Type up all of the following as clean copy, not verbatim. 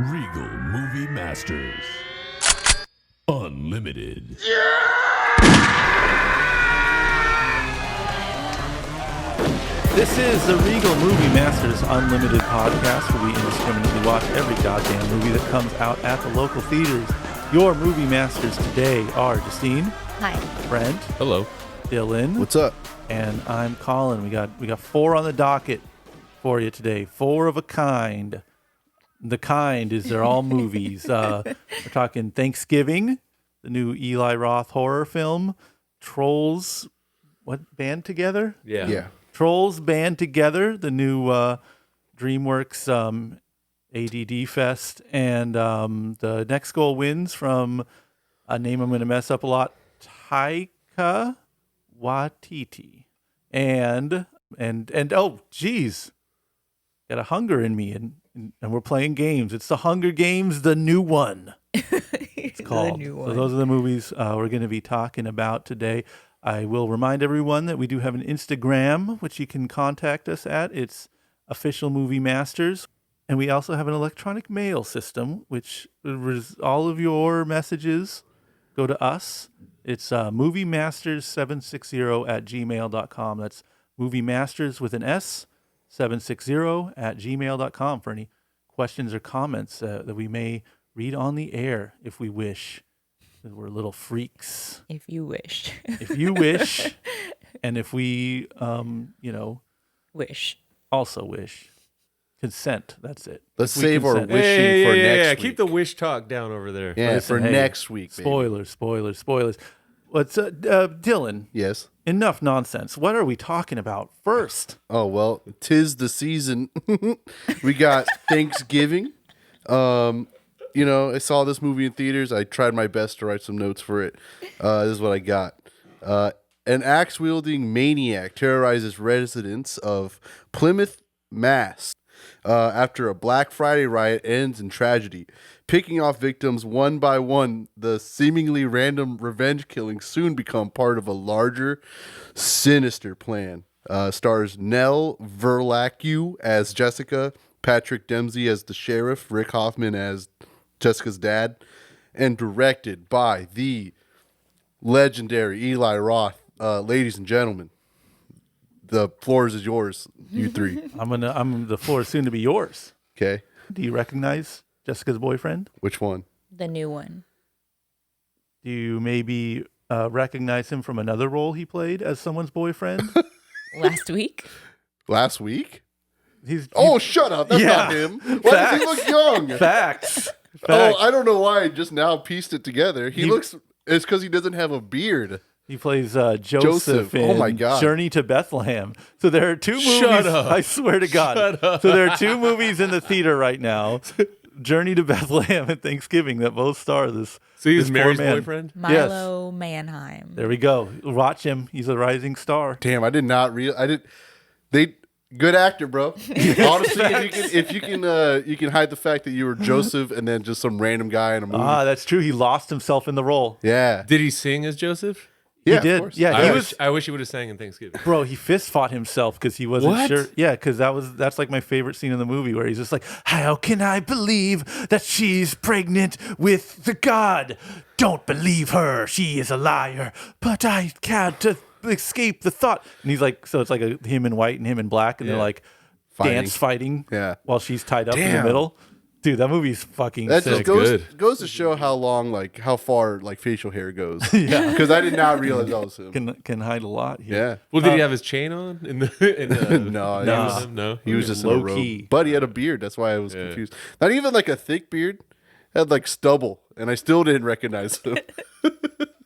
Regal Movie Masters. Unlimited. This is the Regal Movie Masters Unlimited podcast, where we indiscriminately watch every goddamn movie that comes out at the local theaters. Your movie masters today are Justine. Hi. Brent. Hello. Dylan. What's up? And I'm Colin. We got 4 on the docket for you today. 4 of a kind. The kind is they're all movies. We're talking Thanksgiving, the new Eli Roth horror film. Trolls, what, Band Together? Yeah. Trolls Band Together, the new DreamWorks ADD Fest. And the next goal wins from a name I'm going to mess up a lot, Taika Waititi. And oh, geez, got a hunger in me, and we're playing games. It's the Hunger Games, the new one. It's called. The new one. So those are the movies we're going to be talking about today. I will remind everyone that we do have an Instagram, which you can contact us at. It's Official Movie Masters. And we also have an electronic mail system, which is all of your messages go to us. It's moviemasters760@gmail.com. That's moviemasters with an S, 760@gmail.com for any questions or comments that we may read on the air if we wish. We're little freaks. If you wish. If you wish, and if we, Wish. also wish. Consent, that's it. Let's If we save our consent. wishing for next week. Keep the wish talk down over there. Yeah, Listen, for hey, next week, baby. Spoilers. What's Dylan? Yes. Enough nonsense. What are we talking about first? Oh, well, 'tis the season. We got Thanksgiving. I saw this movie in theaters. I tried my best to write some notes for it. This is what I got. An axe-wielding maniac terrorizes residents of Plymouth, Mass. After a Black Friday riot ends in tragedy. Picking off victims one by one, the seemingly random revenge killings soon become part of a larger, sinister plan. Stars Nell Verlaque as Jessica, Patrick Dempsey as the sheriff, Rick Hoffman as Jessica's dad, and directed by the legendary Eli Roth. Ladies and gentlemen, the floor is yours, you three. The floor is soon to be yours. Okay, Do you recognize Jessica's boyfriend? which one? The new one. Do you maybe recognize him from another role he played as someone's boyfriend? Last week? Last week? He's Oh, shut up! That's Yeah. not him. Why does he look young? facts. Oh, I don't know why I just now pieced it together. He He- looks. It's because he doesn't have a beard. He plays Joseph in Oh my God. Journey to Bethlehem. So there are 2 movies. Shut up. I swear to God. Shut up. So there are 2 movies in the theater right now. Journey to Bethlehem and Thanksgiving that both star this. So he's this poor Mary's man. boyfriend? Milo Manheim. There we go. Watch him. He's a rising star. Damn, I did not real. I did. They good actor, bro. Honestly, if you can hide the fact that you were Joseph and then just some random guy in a movie. That's true. He lost himself in the role. Yeah, Did he sing as Joseph? yeah, he of did. course. Yeah, I wish he would have sang in Thanksgiving. Bro, he fist fought himself because he wasn't What? sure. Yeah, because that's like my favorite scene in the movie where he's just like, "How can I believe that she's pregnant with the god? Don't believe her. She is a liar. But I can't escape the thought." And he's like, so it's like him in white and him in black, and they're Yeah. like Fighting. fighting. Yeah. While she's tied up in the Damn. middle. Dude, that movie's fucking that sick. just goes to show how far facial hair goes. Yeah, because I did not realize that was him. Can hide a lot here. Yeah, Well, did he have his chain on? no, No. he was just Low in a robe. key. But he had a beard. That's why I was confused. Not even like a thick beard. Had like stubble, and I still didn't recognize him.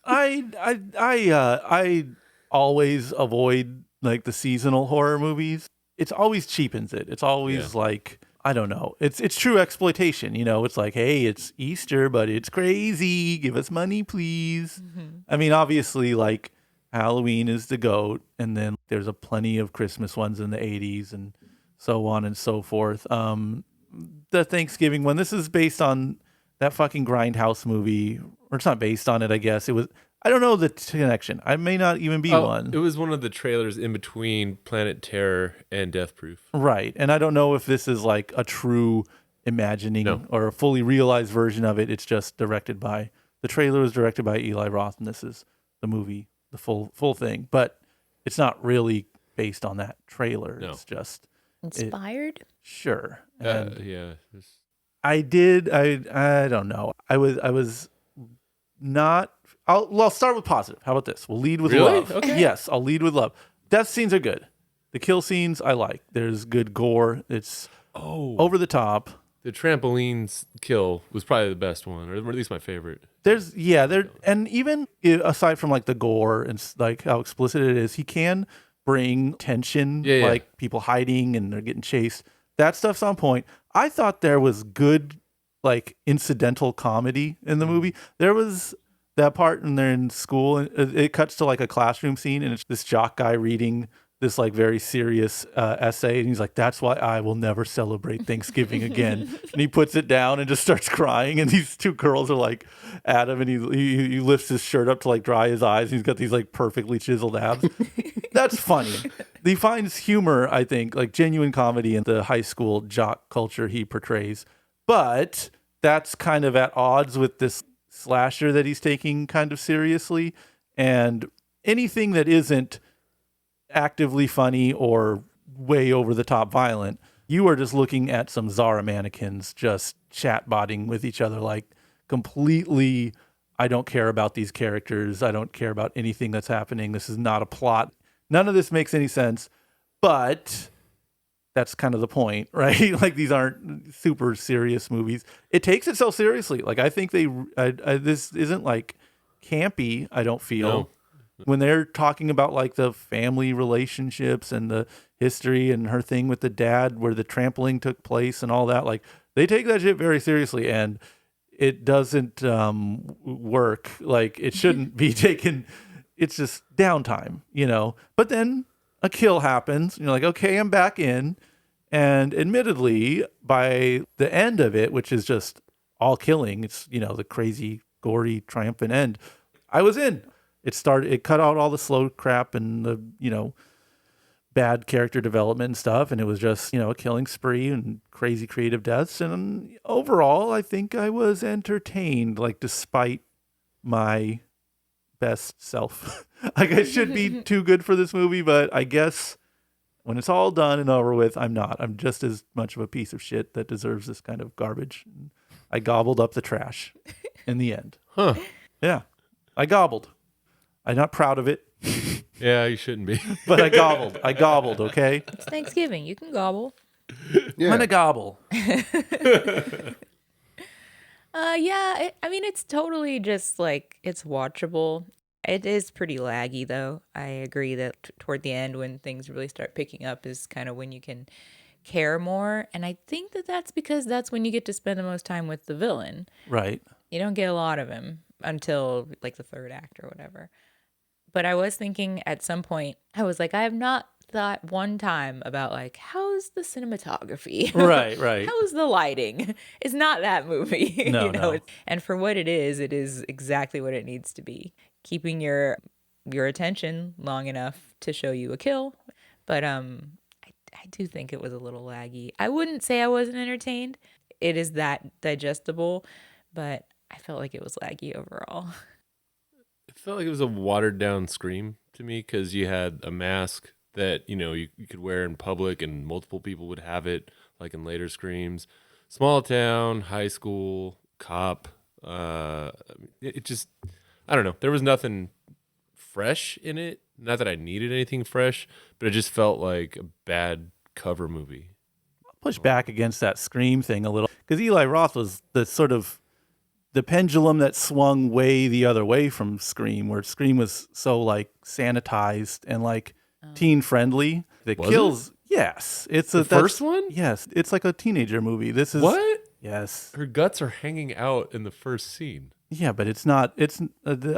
I always avoid like the seasonal horror movies. It's always cheapens it. It's always like, I don't know. It's true exploitation. It's like, hey, it's Easter, but it's crazy. Give us money, please. I mean, obviously, like Halloween is the GOAT, and then there's a plenty of Christmas ones in the 80s and so on and so forth. The Thanksgiving one, this is based on that fucking Grindhouse movie, or it's not based on it, I guess. It was, I don't know the connection. I may not even be one. It was one of the trailers in between Planet Terror and Deathproof. Right. And I don't know if this is like a true imagining No. or a fully realized version of it. It's just directed by, the trailer was directed by Eli Roth, and this is the movie, the full thing. But it's not really based on that trailer. No. It's just Inspired? sure. And Yeah. I don't know. I was not. I'll start with positive. How about this? We'll lead with Really? love. Okay. Yes, I'll lead with love. Death scenes are good. The kill scenes I like. There's good gore. It's over the top. The trampolines kill was probably the best one, or at least my favorite. And even aside from like the gore and like how explicit it is, he can bring tension, like people hiding and they're getting chased. That stuff's on point. I thought there was good, like incidental comedy in the movie. There was that part when they're in school and it cuts to like a classroom scene and it's this jock guy reading this like very serious essay, and he's like, "That's why I will never celebrate Thanksgiving again." And he puts it down and just starts crying, and these two girls are like at him, and he lifts his shirt up to like dry his eyes, and he's got these like perfectly chiseled abs. That's funny. He finds humor, I think, like genuine comedy in the high school jock culture he portrays, but that's kind of at odds with this slasher that he's taking kind of seriously, and anything that isn't actively funny or way over the top violent, you are just looking at some Zara mannequins just chatbotting with each other, like completely, I don't care about these characters. I don't care about anything that's happening. This is not a plot. None of this makes any sense, but that's kind of the point, right? Like these aren't super serious movies. It takes itself seriously. Like I think this isn't like campy, I don't feel. No. When they're talking about like the family relationships and the history and her thing with the dad where the trampling took place and all that, like they take that shit very seriously, and it doesn't work. Like it shouldn't be taken. It's just downtime, But then a kill happens. And you're like, okay, I'm back in. And admittedly, by the end of it, which is just all killing, it's, the crazy, gory, triumphant end, I was in. It cut out all the slow crap and the, bad character development and stuff. And it was just, a killing spree and crazy creative deaths. And overall, I think I was entertained, like despite my best self. Like I should be too good for this movie, but I guess when it's all done and over with, I'm not. I'm just as much of a piece of shit that deserves this kind of garbage. I gobbled up the trash in the end. Huh. Yeah, I gobbled. I'm not proud of it, Yeah, you shouldn't be. but I gobbled, okay? It's Thanksgiving. You can gobble. Yeah. I'm gonna gobble. I mean, it's totally just like, it's watchable. It is pretty laggy, though. I agree that toward the end, when things really start picking up, is kind of when you can care more. And I think that's because that's when you get to spend the most time with the villain. Right. You don't get a lot of him until like the third act or whatever. But I was thinking at some point, I was like, I have not thought one time about like, how's the cinematography? Right. How's the lighting? It's not that movie. No, no. And for what it is exactly what it needs to be. Keeping your attention long enough to show you a kill. But I do think it was a little laggy. I wouldn't say I wasn't entertained. It is that digestible, but I felt like it was laggy overall. It felt like it was a watered down Scream to me because you had a mask that you could wear in public and multiple people would have it, like in later Screams. Small town, high school, cop. It just, I don't know. There was nothing fresh in it. Not that I needed anything fresh, but it just felt like a bad cover movie. I'll push back against that Scream thing a little, because Eli Roth was the sort of the pendulum that swung way the other way from Scream, where Scream was so like sanitized and like teen friendly. The Was kills, yes, it's The first one? Yes, it's like a teenager movie. This is What? Yes, Her guts are hanging out in the first scene. yeah, but it's not. It's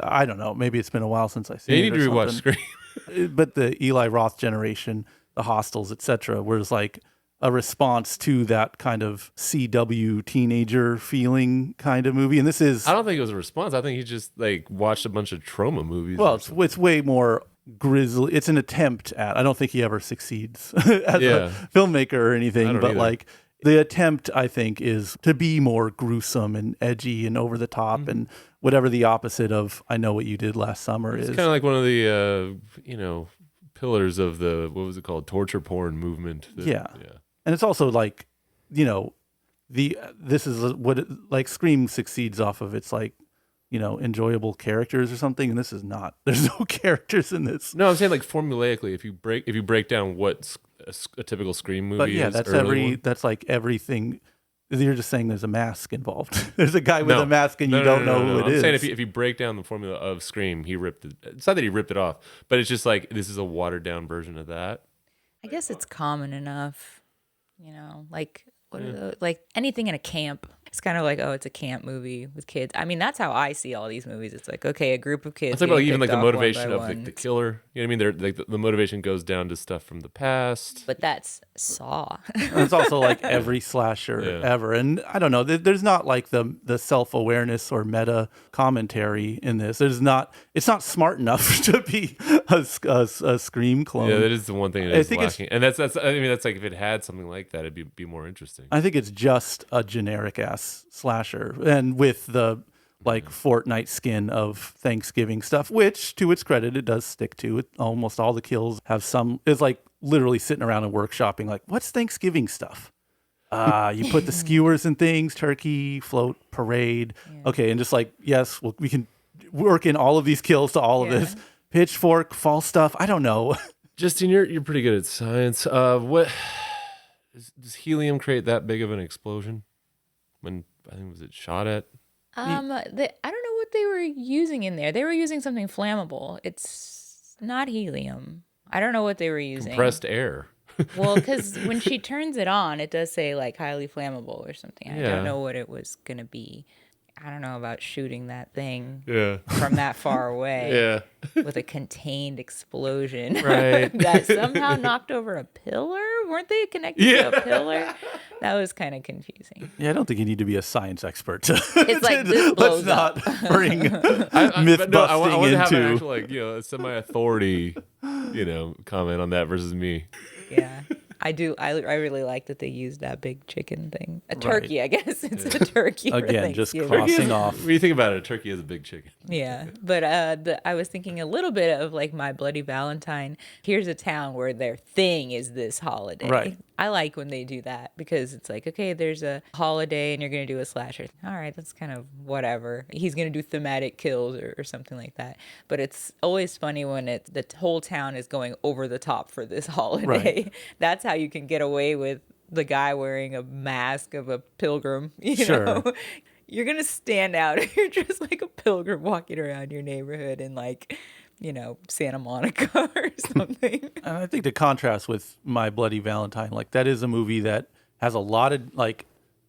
I don't know. Maybe it's been a while since I've seen You it. need to or rewatch something. Scream. But the Eli Roth generation, the Hostels, etc., was like a response to that kind of CW teenager feeling kind of movie. And this is, I don't think it was a response. I think he just like watched a bunch of trauma movies. well, or something. it's way more grisly. It's an attempt at, I don't think he ever succeeds as Yeah. a filmmaker or I anything, don't but either. like the attempt, I think, is to be more gruesome and edgy and over the top and whatever the opposite of I Know What You Did Last Summer is. It's kind of like one of the, pillars of the, what was it called? Torture porn movement. Yeah. And it's also like, this is what like Scream succeeds off of. It's like, enjoyable characters or something. And this is not, there's no characters in this. No, I'm saying like formulaically, if you break down what a typical Scream movie But yeah, is. that's like everything. You're just saying there's a mask involved. There's a guy with a mask and you don't know who it is. I'm saying if you break down the formula of Scream, it's not that he ripped it off, but it's just like this is a watered down version of that. I guess it's common enough, like like anything in a camp. It's kind of like, oh, it's a camp movie with kids. I mean, that's how I see all these movies. It's like, okay, a group of kids. It's like even like the motivation of the killer. You know what I mean? They're like the motivation goes down to stuff from the past. But that's Saw. And it's also like every slasher ever. And I don't know, there's not like the self-awareness or meta commentary in this. It's not smart enough to be a Scream clone. Yeah, that is the one thing that is lacking. And that's like if it had something like that, it'd be more interesting. I think it's just a generic ass slasher, and with the like Fortnite skin of Thanksgiving stuff, which to its credit it does stick to it. Almost all the kills have some. It's like literally sitting around and workshopping like, what's Thanksgiving stuff? You put the skewers and things, turkey, float, parade. Okay, and just like, yes, well, we can work in all of these kills to all of this. Pitchfork, fall stuff. I don't know. Justin, you're pretty good at science. What does helium create that big of an explosion? When I think was it shot at? I don't know what they were using in there. They were using something flammable. It's not helium. I don't know what they were using. Compressed air. Well, because when she turns it on, it does say like highly flammable or something. I don't know what it was gonna be. I don't know about shooting that thing from that far away with a contained explosion that somehow knocked over a pillar. Weren't they connected to a pillar? That was kind of confusing. Yeah, I don't think you need to be a science expert. It's like this blows Let's up. not bring myth busting I want to have an into. actual a semi-authority, comment on that versus me. Yeah. I do. I really like that they used that big chicken thing. A turkey, I guess. It's a turkey. Again, just Thanksgiving. crossing off. When you think about it, a turkey is a big chicken. Yeah. But I was thinking a little bit of like My Bloody Valentine. Here's a town where their thing is this holiday. Right. I like when they do that because it's like, okay, there's a holiday and you're going to do a slasher. All right, that's kind of whatever. He's going to do thematic kills or something like that. But it's always funny when the whole town is going over the top for this holiday. Right. That's how you can get away with the guy wearing a mask of a pilgrim. Sure. know? You're going to stand out if you're just like a pilgrim walking around your neighborhood in like, Santa Monica or something. And I think to contrast with My Bloody Valentine, like that is a movie that has a lot of like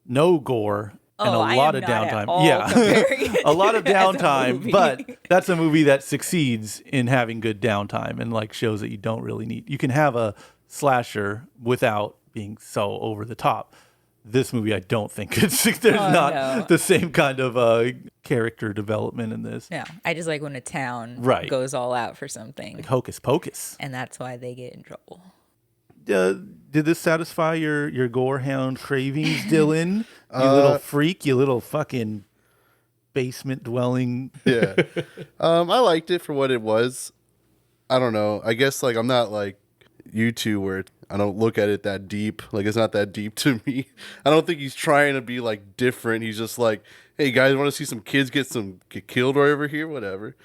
no gore and a lot of downtime. Yeah, a lot of downtime, but that's a movie that succeeds in having good downtime and like shows that you don't really need. You can have a slasher without being so over the top. This movie, I don't think there's not the same kind of character development in this. No, I just like when a town goes all out for something. Like Hocus Pocus. And that's why they get in trouble. Did this satisfy your gorehound cravings, Dylan? You little freak, you little fucking basement dwelling. Yeah. I liked it for what it was. I don't know. I guess like I'm not like you two where I don't look at it that deep. Like it's not that deep to me. I don't think he's trying to be like different. He's just like, hey guys, want to see some kids get killed right over here? Whatever.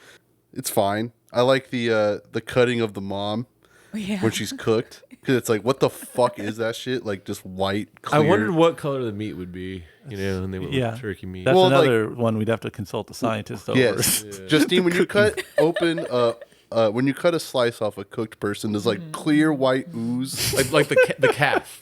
It's fine. I like the cutting of the mom when she's cooked. Because it's like, what the fuck is that shit? Like just white, clear. I wondered what color the meat would be, and they went with turkey meat. That's another one we'd have to consult the scientist over. Yes. Yeah. Justine, when you cut open when you cut a slice off a cooked person, there's like clear white ooze. like the calf.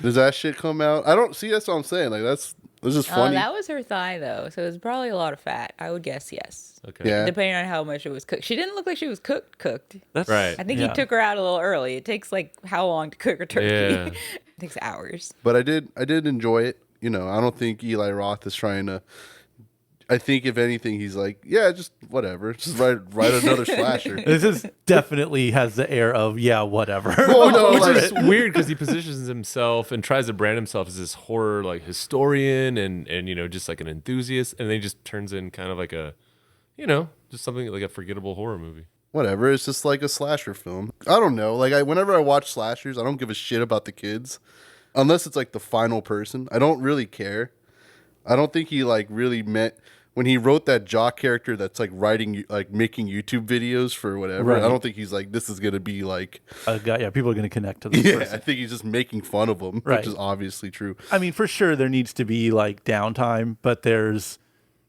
Does that shit come out? I don't see. That's what I'm saying. Like that's just funny. That was her thigh though, so it was probably a lot of fat. I would guess yes. Okay. Yeah. Depending on how much it was cooked. She didn't look like she was cooked. That's right. I think he took her out a little early. It takes like how long to cook a turkey? Yeah. It takes hours. But I did enjoy it. I don't think Eli Roth is trying to. I think if anything, he's like, yeah, just whatever, just write another slasher. This is definitely has the air of whatever. Oh no, Which like, is weird because he positions himself and tries to brand himself as this horror like historian and just like an enthusiast, and then he just turns in kind of like a just something like a forgettable horror movie. whatever. It's just like a slasher film. I don't know. Like whenever I watch slashers, I don't give a shit about the kids, unless it's like the final person. I don't really care. I don't think he like really meant when he wrote that jock character that's like making YouTube videos for whatever. Right. I don't think he's like, this is gonna be like a guy. Yeah, people are going to connect to this yeah. person. I think he's just making fun of him, Right. which is obviously true. I mean, for sure, there needs to be like downtime, but there's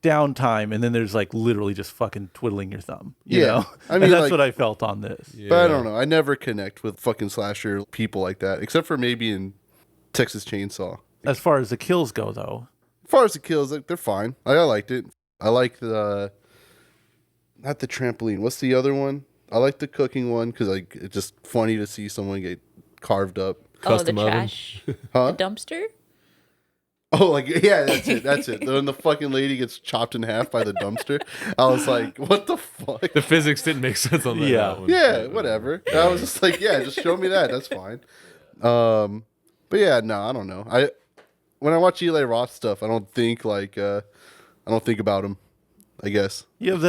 downtime, and then there's like literally just fucking twiddling your thumb. You Yeah. know? I mean, and that's like- what I felt on this. Yeah. But I don't know. I never connect with fucking slasher people like that, except for maybe in Texas Chainsaw. As far as the kills go, though, As far as the kills, like, they're fine. I liked it. I like the not the trampoline. What's the other one? I like the cooking one because like it's just funny to see someone get carved up. Custom the oven. trash, Huh? the dumpster. Oh, like yeah, that's it. That's it. When the fucking lady gets chopped in half by the dumpster, I was like, what the fuck? The physics didn't make sense on that. Yeah. that one. Yeah, whatever. I was just like, yeah, just show me that. That's fine. But yeah, no, I don't know. When I watch Eli Roth stuff, I don't think about him. I guess. you have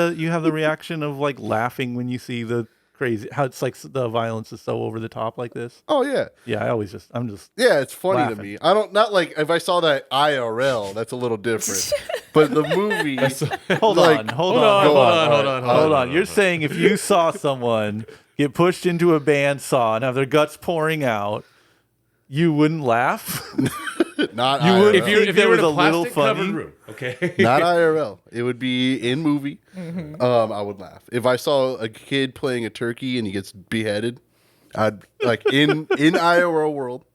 the reaction of like laughing when you see the crazy how it's like the violence is so over the top like this. Oh yeah, Yeah, I'm just yeah. It's funny Laughing. to me. I don't not like if I saw that IRL, that's a little different. But the movie, hold Like, on. hold on. You're saying if you saw someone get pushed into a bandsaw and have their guts pouring out, you wouldn't laugh? not You IRL. would- If you Think that were in was a a little plastic covered funny? room, okay. Not IRL. It would be in movie. I would laugh if I saw a kid playing a turkey and he gets beheaded. I'd like in IRL world.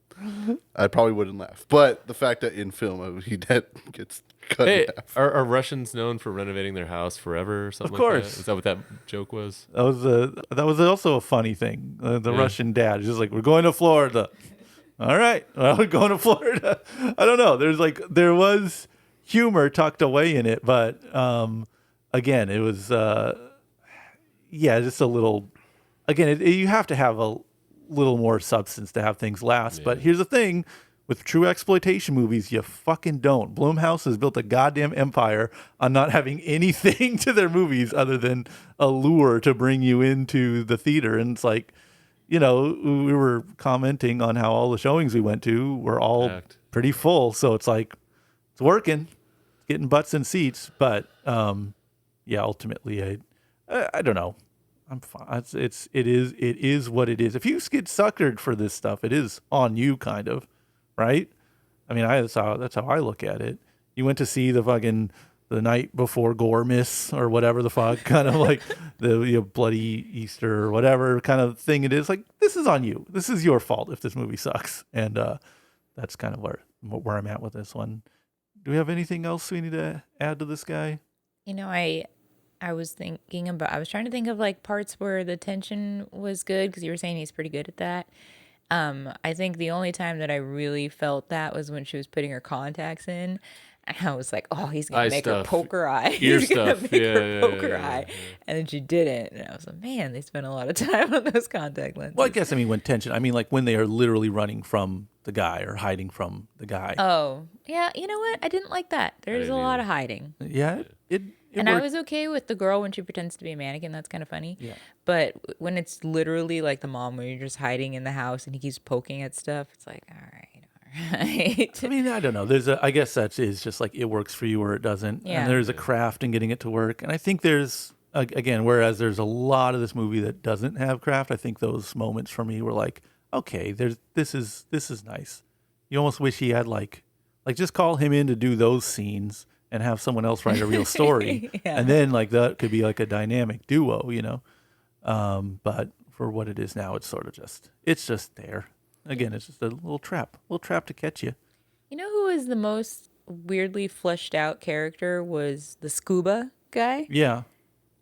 I probably wouldn't laugh. But the fact that in film he gets cut Hey, in half. are Russians known for renovating their house forever or something? Of like course. that? Is that what that joke was? That was also a funny thing. The Russian dad is just like, we're going to Florida. All right, well, we're going to Florida. I don't know. There was humor tucked away in it, but again, it was just a little. Again, you have to have a little more substance to have things last. But here's the thing. With true exploitation movies, you fucking don't. Blumhouse has built a goddamn empire on not having anything to their movies other than a lure to bring you into the theater. And it's like, we were commenting on how all the showings we went to were all Packed. pretty full. So it's like, it's working, getting butts in seats. But ultimately, I don't know. I'm fine. It is what it is. If you get suckered for this stuff, it is on you, kind of. Right? I mean, that's how I look at it. You went to see the night before Gore Miss or whatever the fuck, kind of like the bloody Easter or whatever kind of thing it is. Like, this is on you. This is your fault if this movie sucks. And that's kind of where I'm at with this one. Do we have anything else we need to add to this guy? I was trying to think of like parts where the tension was good because you were saying he's pretty good at that. I think the only time that I really felt that was when she was putting her contacts in. And I was like, oh, he's going Eye to make her stuff. poke her eye. Ear He's going stuff. to make Yeah, her yeah, poke her yeah, eye. yeah. And then she didn't. And I was like, man, they spent a lot of time on those contact lenses. Well, I guess, when tension, like when they are literally running from the guy or hiding from the guy. Oh, yeah. You know what? I didn't like that. There's a didn't lot of hiding. Yeah, it And I worked. was okay with the girl when she pretends to be a mannequin. That's kind of funny. Yeah. But when it's literally like the mom where you're just hiding in the house and he keeps poking at stuff, it's like, all right. I don't know. I guess that is just like it works for you or it doesn't. Yeah. And there's a craft in getting it to work. And I think there's, again, whereas there's a lot of this movie that doesn't have craft, I think those moments for me were like, okay, this is nice. You almost wish he had like just call him in to do those scenes and have someone else write a real story. Yeah. And then like that could be like a dynamic duo, But for what it is now, it's sort of it's just there. Again, it's just a little trap to catch you. You know who was the most weirdly fleshed out character was the scuba guy? Yeah.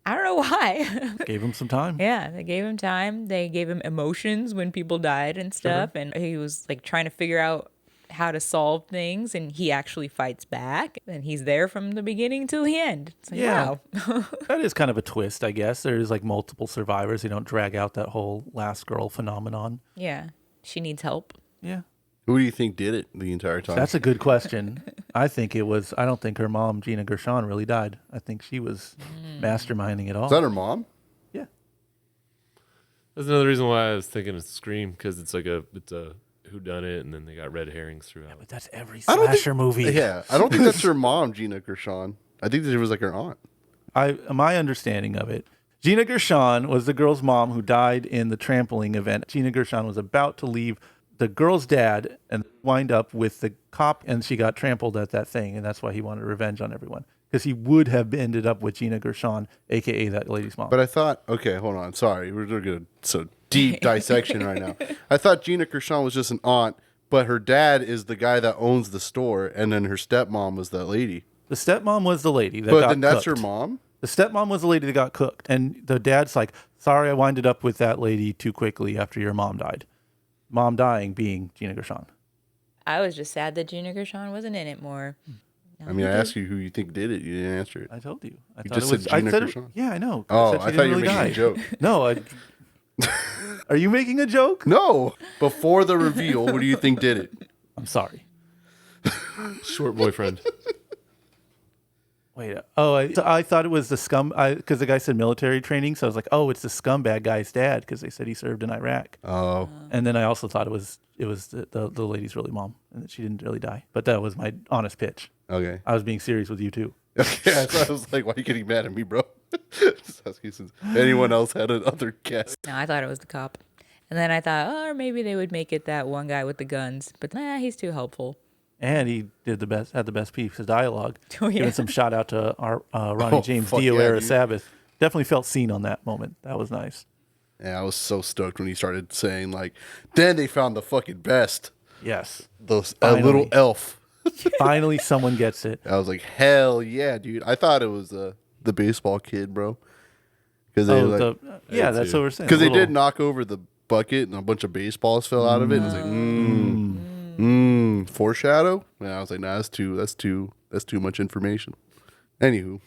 I don't know why. Gave him some time. Yeah, they gave him time. They gave him emotions when people died and stuff. And he was like trying to figure out how to solve things, and he actually fights back, and he's there from the beginning till the end. It's like, wow. That is kind of a twist, I guess. There's like multiple survivors. They don't drag out that whole last girl phenomenon. Yeah. She needs help. Yeah. Who do you think did it the entire time? That's a good question. I don't think her mom, Gina Gershon, really died. I think she was masterminding it all. Is that her mom? Yeah. That's another reason why I was thinking of Scream, because it's a whodunit, and then they got red herrings throughout. But that's every slasher movie. Yeah, I don't think that's her mom, Gina Gershon. I think that it was like her aunt. My understanding of it, Gina Gershon was the girl's mom who died in the trampoline event. Gina Gershon was about to leave the girl's dad and wind up with the cop, and she got trampled at that thing, and that's why he wanted revenge on everyone, because he would have ended up with Gina Gershon, aka that lady's mom. But I thought, okay, hold on, sorry, we're doing so deep dissection right now. I thought Gina Gershon was just an aunt, but her dad is the guy that owns the store, and then her stepmom was that lady. The stepmom was the lady that But got then that's cooked. her mom? The stepmom was the lady that got cooked, and the dad's like, sorry, I winded up with that lady too quickly after your mom died. Mom dying being Gina Gershon. I was just sad that Gina Gershon wasn't in it more. I mean, I asked you who you think did it. You didn't answer it. I told you. You just said Gina Gershon? Yeah, I know. Oh, said she I didn't thought you were really making a die. joke. No, are you making a joke? No. Before the reveal, who do you think did it? I'm sorry. Short boyfriend. Wait. Oh, I thought it was the scum. Because the guy said military training, so I was like, oh, it's the scumbag guy's dad because they said he served in Iraq. Oh. And then I also thought it was the lady's really mom and that she didn't really die. But that was my honest pitch. Okay. I was being serious with you too. Yeah, so I was like, why are you getting mad at me, bro? Just asking since anyone else had another guess. No, I thought it was the cop. And then I thought, or maybe they would make it that one guy with the guns. But he's too helpful. And he had the best piece of dialogue. Oh, yeah. Giving some shout out to our Ronnie James fuck Dio yeah, era dude. Sabbath. Definitely felt seen on that moment. That was nice. Yeah, I was so stoked when he started saying, like, then they found the fucking best. Yes. Those a Finally. little elf. Finally, someone gets it. I was like, hell yeah, dude. I thought it was the baseball kid, bro. Because they that's what we're saying. because they Little- did knock over the bucket and a bunch of baseballs fell out of it. And it's like, foreshadow. And I was like, nah, that's too much information. Anywho,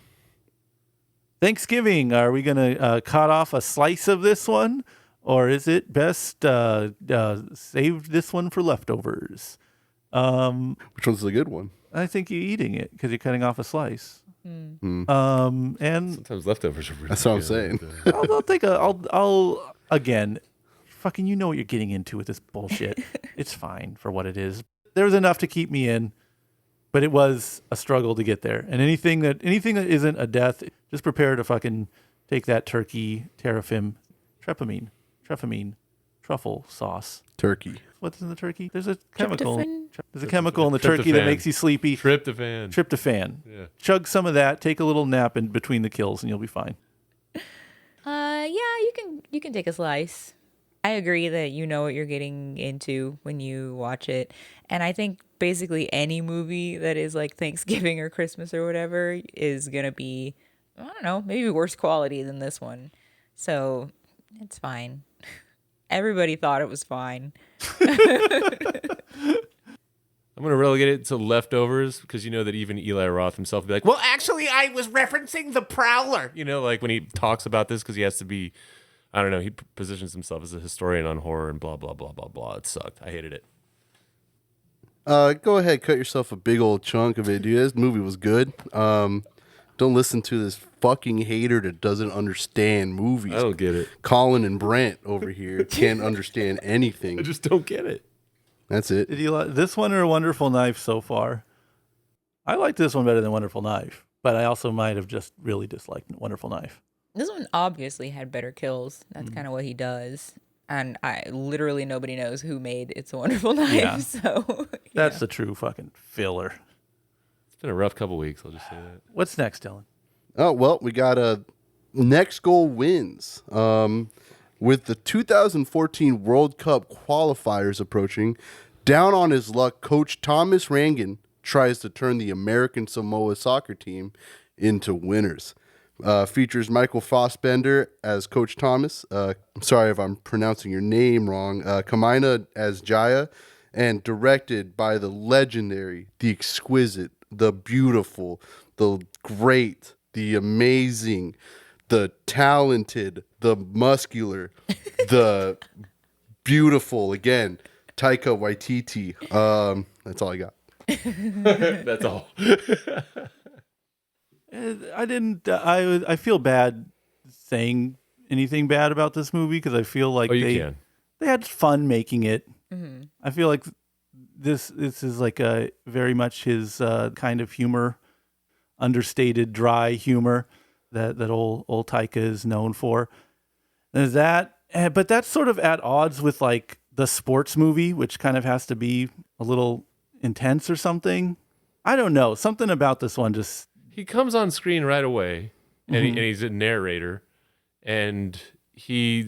Thanksgiving. Are we gonna cut off a slice of this one, or is it best save this one for leftovers? which one's the good one? I think you're eating it because you're cutting off a slice. And Sometimes leftovers are really That's what I'm good. saying. I'll take I'll again, fucking, you know what you're getting into with this bullshit. It's fine for what it is. There was enough to keep me in, but it was a struggle to get there. And anything that isn't a death, just prepare to fucking take that turkey, trepamine, truffle sauce. Turkey. What's in the turkey? There's a chemical. Tryptophan? There's a chemical in the turkey that Tryptophan. makes you sleepy. Tryptophan. Tryptophan. Yeah. Chug some of that. Take a little nap in between the kills, and you'll be fine. Yeah, you can take a slice. I agree that you know what you're getting into when you watch it. And I think basically any movie that is like Thanksgiving or Christmas or whatever is going to be, I don't know, maybe worse quality than this one. So it's fine. Everybody thought it was fine. I'm going to relegate it to leftovers because you know that even Eli Roth himself would be like, well, actually, I was referencing The Prowler. You know, like when he talks about this because he has to be, I don't know, he positions himself as a historian on horror and blah, blah, blah, blah, blah. It sucked. I hated it. Go ahead, cut yourself a big old chunk of it, dude. This movie was good. Don't listen to this fucking hater that doesn't understand movies. I don't get it. Colin and Brent over here can't understand anything. I just don't get it. That's it. Did you like this one or Wonderful Knife so far? I liked this one better than Wonderful Knife, but I also might have just really disliked Wonderful Knife. This one obviously had better kills. That's kind of what he does. And literally nobody knows who made It's a Wonderful Knife. Yeah. So That's the true fucking filler. It's been a rough couple weeks. I'll just say that. What's next, Dylan? Oh, well, we got a next goal wins. With the 2014 World Cup qualifiers approaching, down on his luck, Coach Thomas Rangan tries to turn the American Samoa soccer team into winners. Features Michael Fassbender as Coach Thomas. I'm sorry if I'm pronouncing your name wrong. Kamaina as Jaya. and directed by the legendary, the exquisite, the beautiful, the great, the amazing, the talented, the muscular, the beautiful, again, Taika Waititi. That's all I got. That's all. I didn't. I feel bad saying anything bad about this movie because I feel like Oh, you can. they had fun making it. Mm-hmm. I feel like this is like a very much his kind of humor, understated, dry humor that old Taika is known for. There's that, but that's sort of at odds with like the sports movie, which kind of has to be a little intense or something. I don't know. Something about this one just. He comes on screen right away, and, Mm-hmm. and he's a narrator, and he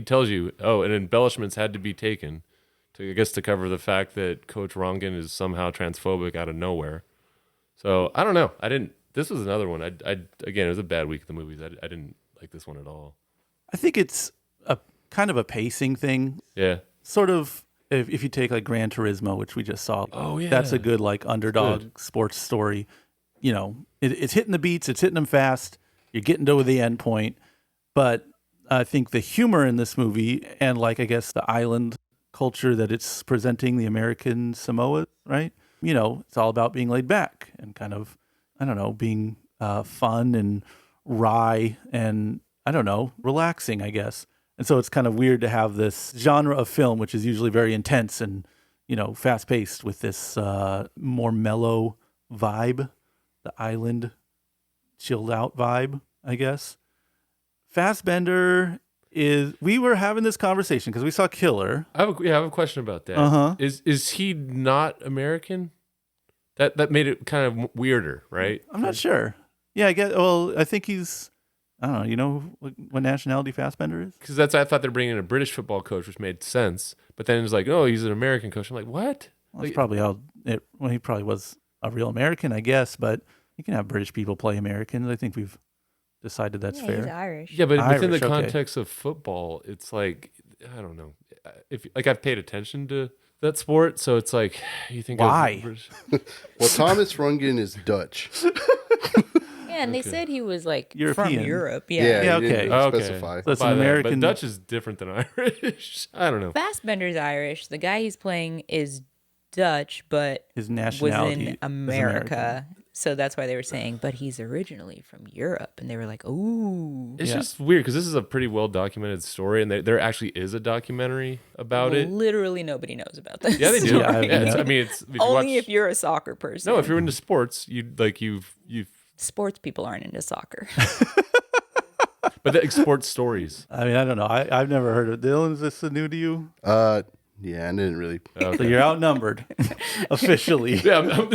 tells you, oh, and embellishments had to be taken to, I guess, to cover the fact that Coach Rongen is somehow transphobic out of nowhere. So I don't know. This was another one. Again, it was a bad week of the movies. I didn't like this one at all. I think it's a kind of a pacing thing. Yeah. Sort of. If you take like Gran Turismo, which we just saw, Oh, yeah. that's a good like underdog sports story. You know, it's hitting the beats, it's hitting them fast. You're getting to the end point, but I think the humor in this movie and like I guess the island culture that it's presenting, the American Samoa, right? You know, it's all about being laid back and kind of, I don't know, being fun and wry and I don't know, relaxing, I guess. And so it's kind of weird to have this genre of film, which is usually very intense and, you know, fast paced with this more mellow vibe, the island chilled out vibe, I guess. Fassbender we were having this conversation because we saw Killer. I have a question about that. Uh-huh. Is he not American? That made it kind of weirder, right? I'm not sure. Yeah, I think he's, I don't know, you know what nationality Fassbender is? Because I thought they're bringing in a British football coach, which made sense. But then it was like, oh, he's an American coach. I'm like, what? Well, that's probably he probably was a real American, I guess, but you can have British people play Americans. I think we've decided that's He's fair. Irish. Yeah, but within the Irish, okay. context of football, it's like, I don't know. If like I've paid attention to that sport, so it's like you think Why? Of British. Well, Thomas Rundgren is Dutch. Yeah, and they said he was like from European. Europe. Yeah, Yeah. Yeah, he didn't okay. really Okay. specify. So it's By an that, American. but Dutch is different than Irish. I don't know. Fassbender's Irish. The guy he's playing is Dutch, but His was nationality in is America. American. So that's why they were saying, but he's originally from Europe. And they were like, ooh. It's Yeah. just weird because this is a pretty well documented story, and there actually is a documentary about it. Literally nobody knows about this. Yeah, they do. Yeah, I mean, it's if you Only watch- if you're a soccer person. no, if you're into sports, you've Sports people aren't into soccer. but the sports stories. I mean, I don't know. I've never heard of Dylan. Is this new to you? Yeah, I didn't really. So you're outnumbered officially. Yeah,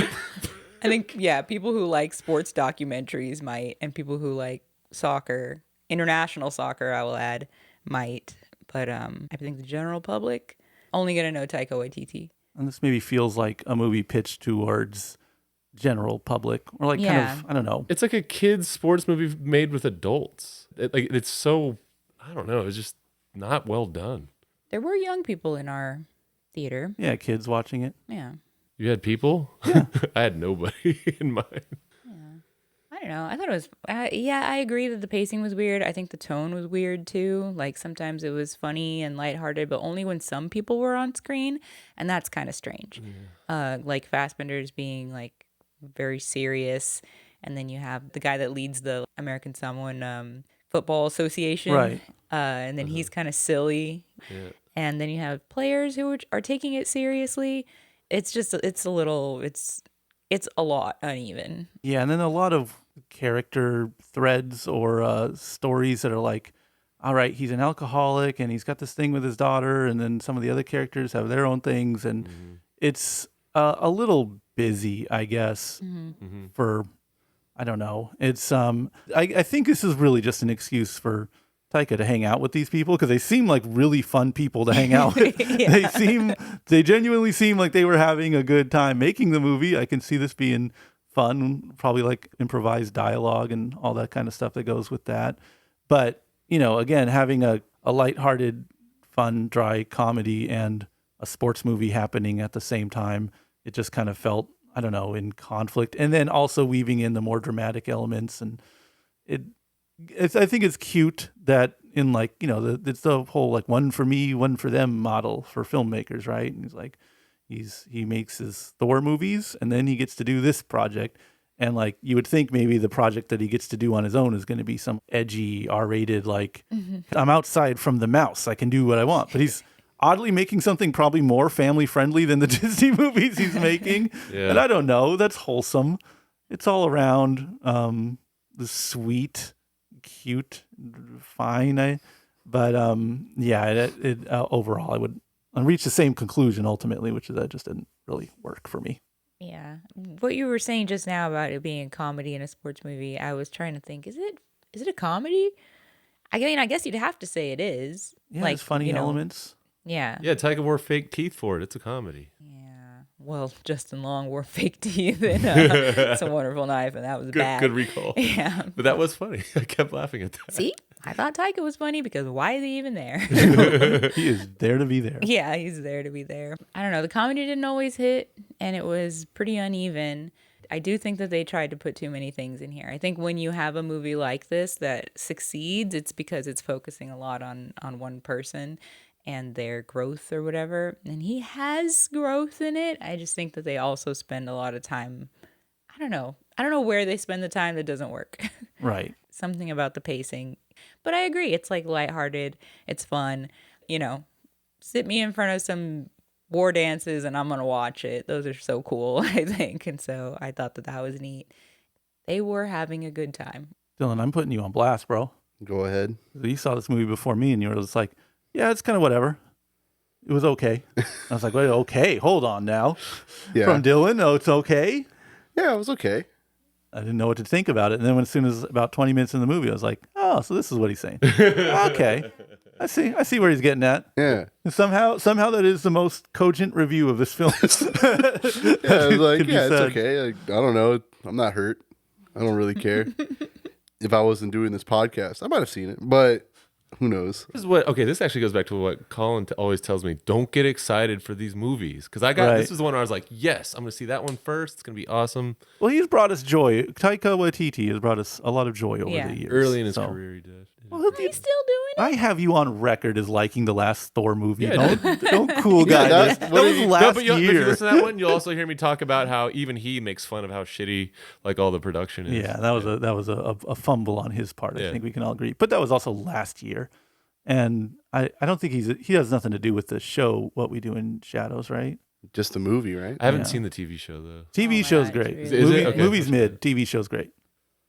I think, yeah, people who like sports documentaries might, and people who like soccer, international soccer, I will add, might. But I think the general public only going to know Taika Waititi. And this maybe feels like a movie pitched towards general public or like kind Yeah. of, I don't know. it's like a kids sports movie made with adults. It's so, I don't know. It's just not well done. There were young people in our theater. Yeah, kids watching it. Yeah. You had people? Yeah. I had nobody in mind. I don't know. I thought it was, yeah, I agree that the pacing was weird. I think the tone was weird too. Like sometimes it was funny and lighthearted, but only when some people were on screen. And that's kind of strange. Like Fassbender's being like very serious. And then you have the guy that leads the American Samoan Football Association. Right. And then he's kind of silly. Yeah. And then you have players who are taking it seriously. It's just, it's a little, it's a lot uneven. Yeah, and then a lot of character threads or stories that are like, all right, he's an alcoholic and he's got this thing with his daughter, and then some of the other characters have their own things, and it's a little busy, I guess, for, I don't know. It's I think this is really just an excuse for Taika to hang out with these people because they seem like really fun people to hang out with. Yeah. They genuinely seem like they were having a good time making the movie. I can see this being fun, probably like improvised dialogue and all that kind of stuff that goes with that. But, you know, again, having a lighthearted, fun, dry comedy and a sports movie happening at the same time. It just kind of felt, I don't know, in conflict, and then also weaving in the more dramatic elements. And I think it's cute that in like, you know, it's the whole like one for me, one for them model for filmmakers, right? And he's like, he makes his Thor movies, and then he gets to do this project. And like you would think maybe the project that he gets to do on his own is going to be some edgy R-rated, like I'm outside from the mouse, I can do what I want. But he's oddly making something probably more family friendly than the Disney movies he's making. And I don't know, that's wholesome. It's all around the sweet, cute, fine. But overall, I would reach the same conclusion ultimately, which is that just didn't really work for me. Yeah. What you were saying just now about it being a comedy in a sports movie, I was trying to think, is it a comedy? I mean, I guess you'd have to say it is. Yeah, like, there's funny elements. Yeah. Yeah, Taika wore fake teeth for it. It's a comedy. Yeah. Well, Justin Long wore fake teeth in It's a Wonderful Knife, and that was bad. Good recall. Yeah. But that was funny. I kept laughing at that. See? I thought Taika was funny because why is he even there? He is there to be there. Yeah, he's there to be there. I don't know. The comedy didn't always hit, and it was pretty uneven. I do think that they tried to put too many things in here. I think when you have a movie like this that succeeds, it's because it's focusing a lot on one person and their growth or whatever. And he has growth in it. I just think that they also spend a lot of time. I don't know where they spend the time that doesn't work. Right. Something about the pacing. But I agree. It's like lighthearted. It's fun. You know, sit me in front of some war dances and I'm going to watch it. Those are so cool, I think. And so I thought that was neat. They were having a good time. Dylan, I'm putting you on blast, bro. Go ahead. You saw this movie before me and you were just like, yeah, it's kind of whatever. It was okay. I was like, wait, okay, hold on now. Yeah. From Dylan, it's okay. Yeah, it was okay. I didn't know what to think about it. And then as soon as about 20 minutes in the movie, I was like, oh, so this is what he's saying. Okay. I see where he's getting at. Yeah. And somehow that is the most cogent review of this film. Yeah, I was like, yeah, it's okay. Like, I don't know. I'm not hurt. I don't really care. If I wasn't doing this podcast, I might have seen it, but who knows? This actually goes back to what Colin always tells me. Don't get excited for these movies. Because this is the one where I was like, yes, I'm going to see that one first. It's going to be awesome. Well, he's brought us joy. Taika Waititi has brought us a lot of joy over the years. Early in his career, he did. Well, He's still doing it. I have you on record as liking the last Thor movie. Yeah, don't cool guy. That was last But year. if you listen to that one, you'll also hear me talk about how even he makes fun of how shitty like all the production is. Yeah, that was a fumble on his part. I Yeah. think we can all agree. But that was also last year, and I don't think he has nothing to do with the show What We Do in Shadows, right? Just the movie, right? I haven't seen the TV show though. TV show's great. Is it? Okay. Movie's mid. TV show's great.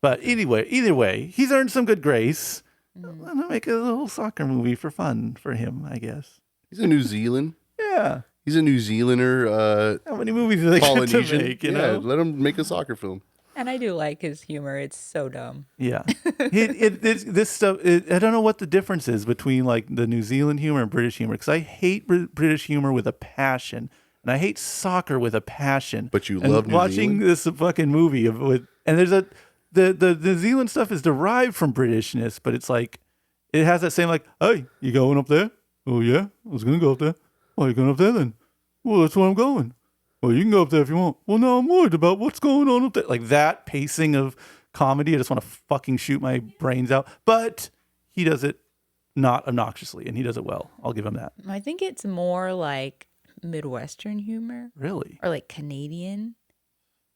But either way, he's earned some good grace. I'm gonna make a little soccer movie for fun for him, I guess. He's in New Zealand. Yeah. He's a New Zealander. How many movies do they get to Polynesian. make? You know? Let him make a soccer film. And I do like his humor. It's so dumb. Yeah, this stuff. I don't know what the difference is between like the New Zealand humor and British humor, because I hate British humor with a passion, and I hate soccer with a passion. But you and love New watching Zealand? this fucking movie and there's the New Zealand stuff is derived from Britishness, but it's like it has that same like, hey, you going up there? Oh yeah, I was gonna go up there. Why are you going up there then? Well, that's where I'm going. Well, you can go up there if you want. Well, no, I'm worried about what's going on up there. Like that pacing of comedy, I just want to fucking shoot my brains out. But he does it not obnoxiously, and he does it well. I'll give him that. I think it's more like Midwestern humor Really? or like Canadian.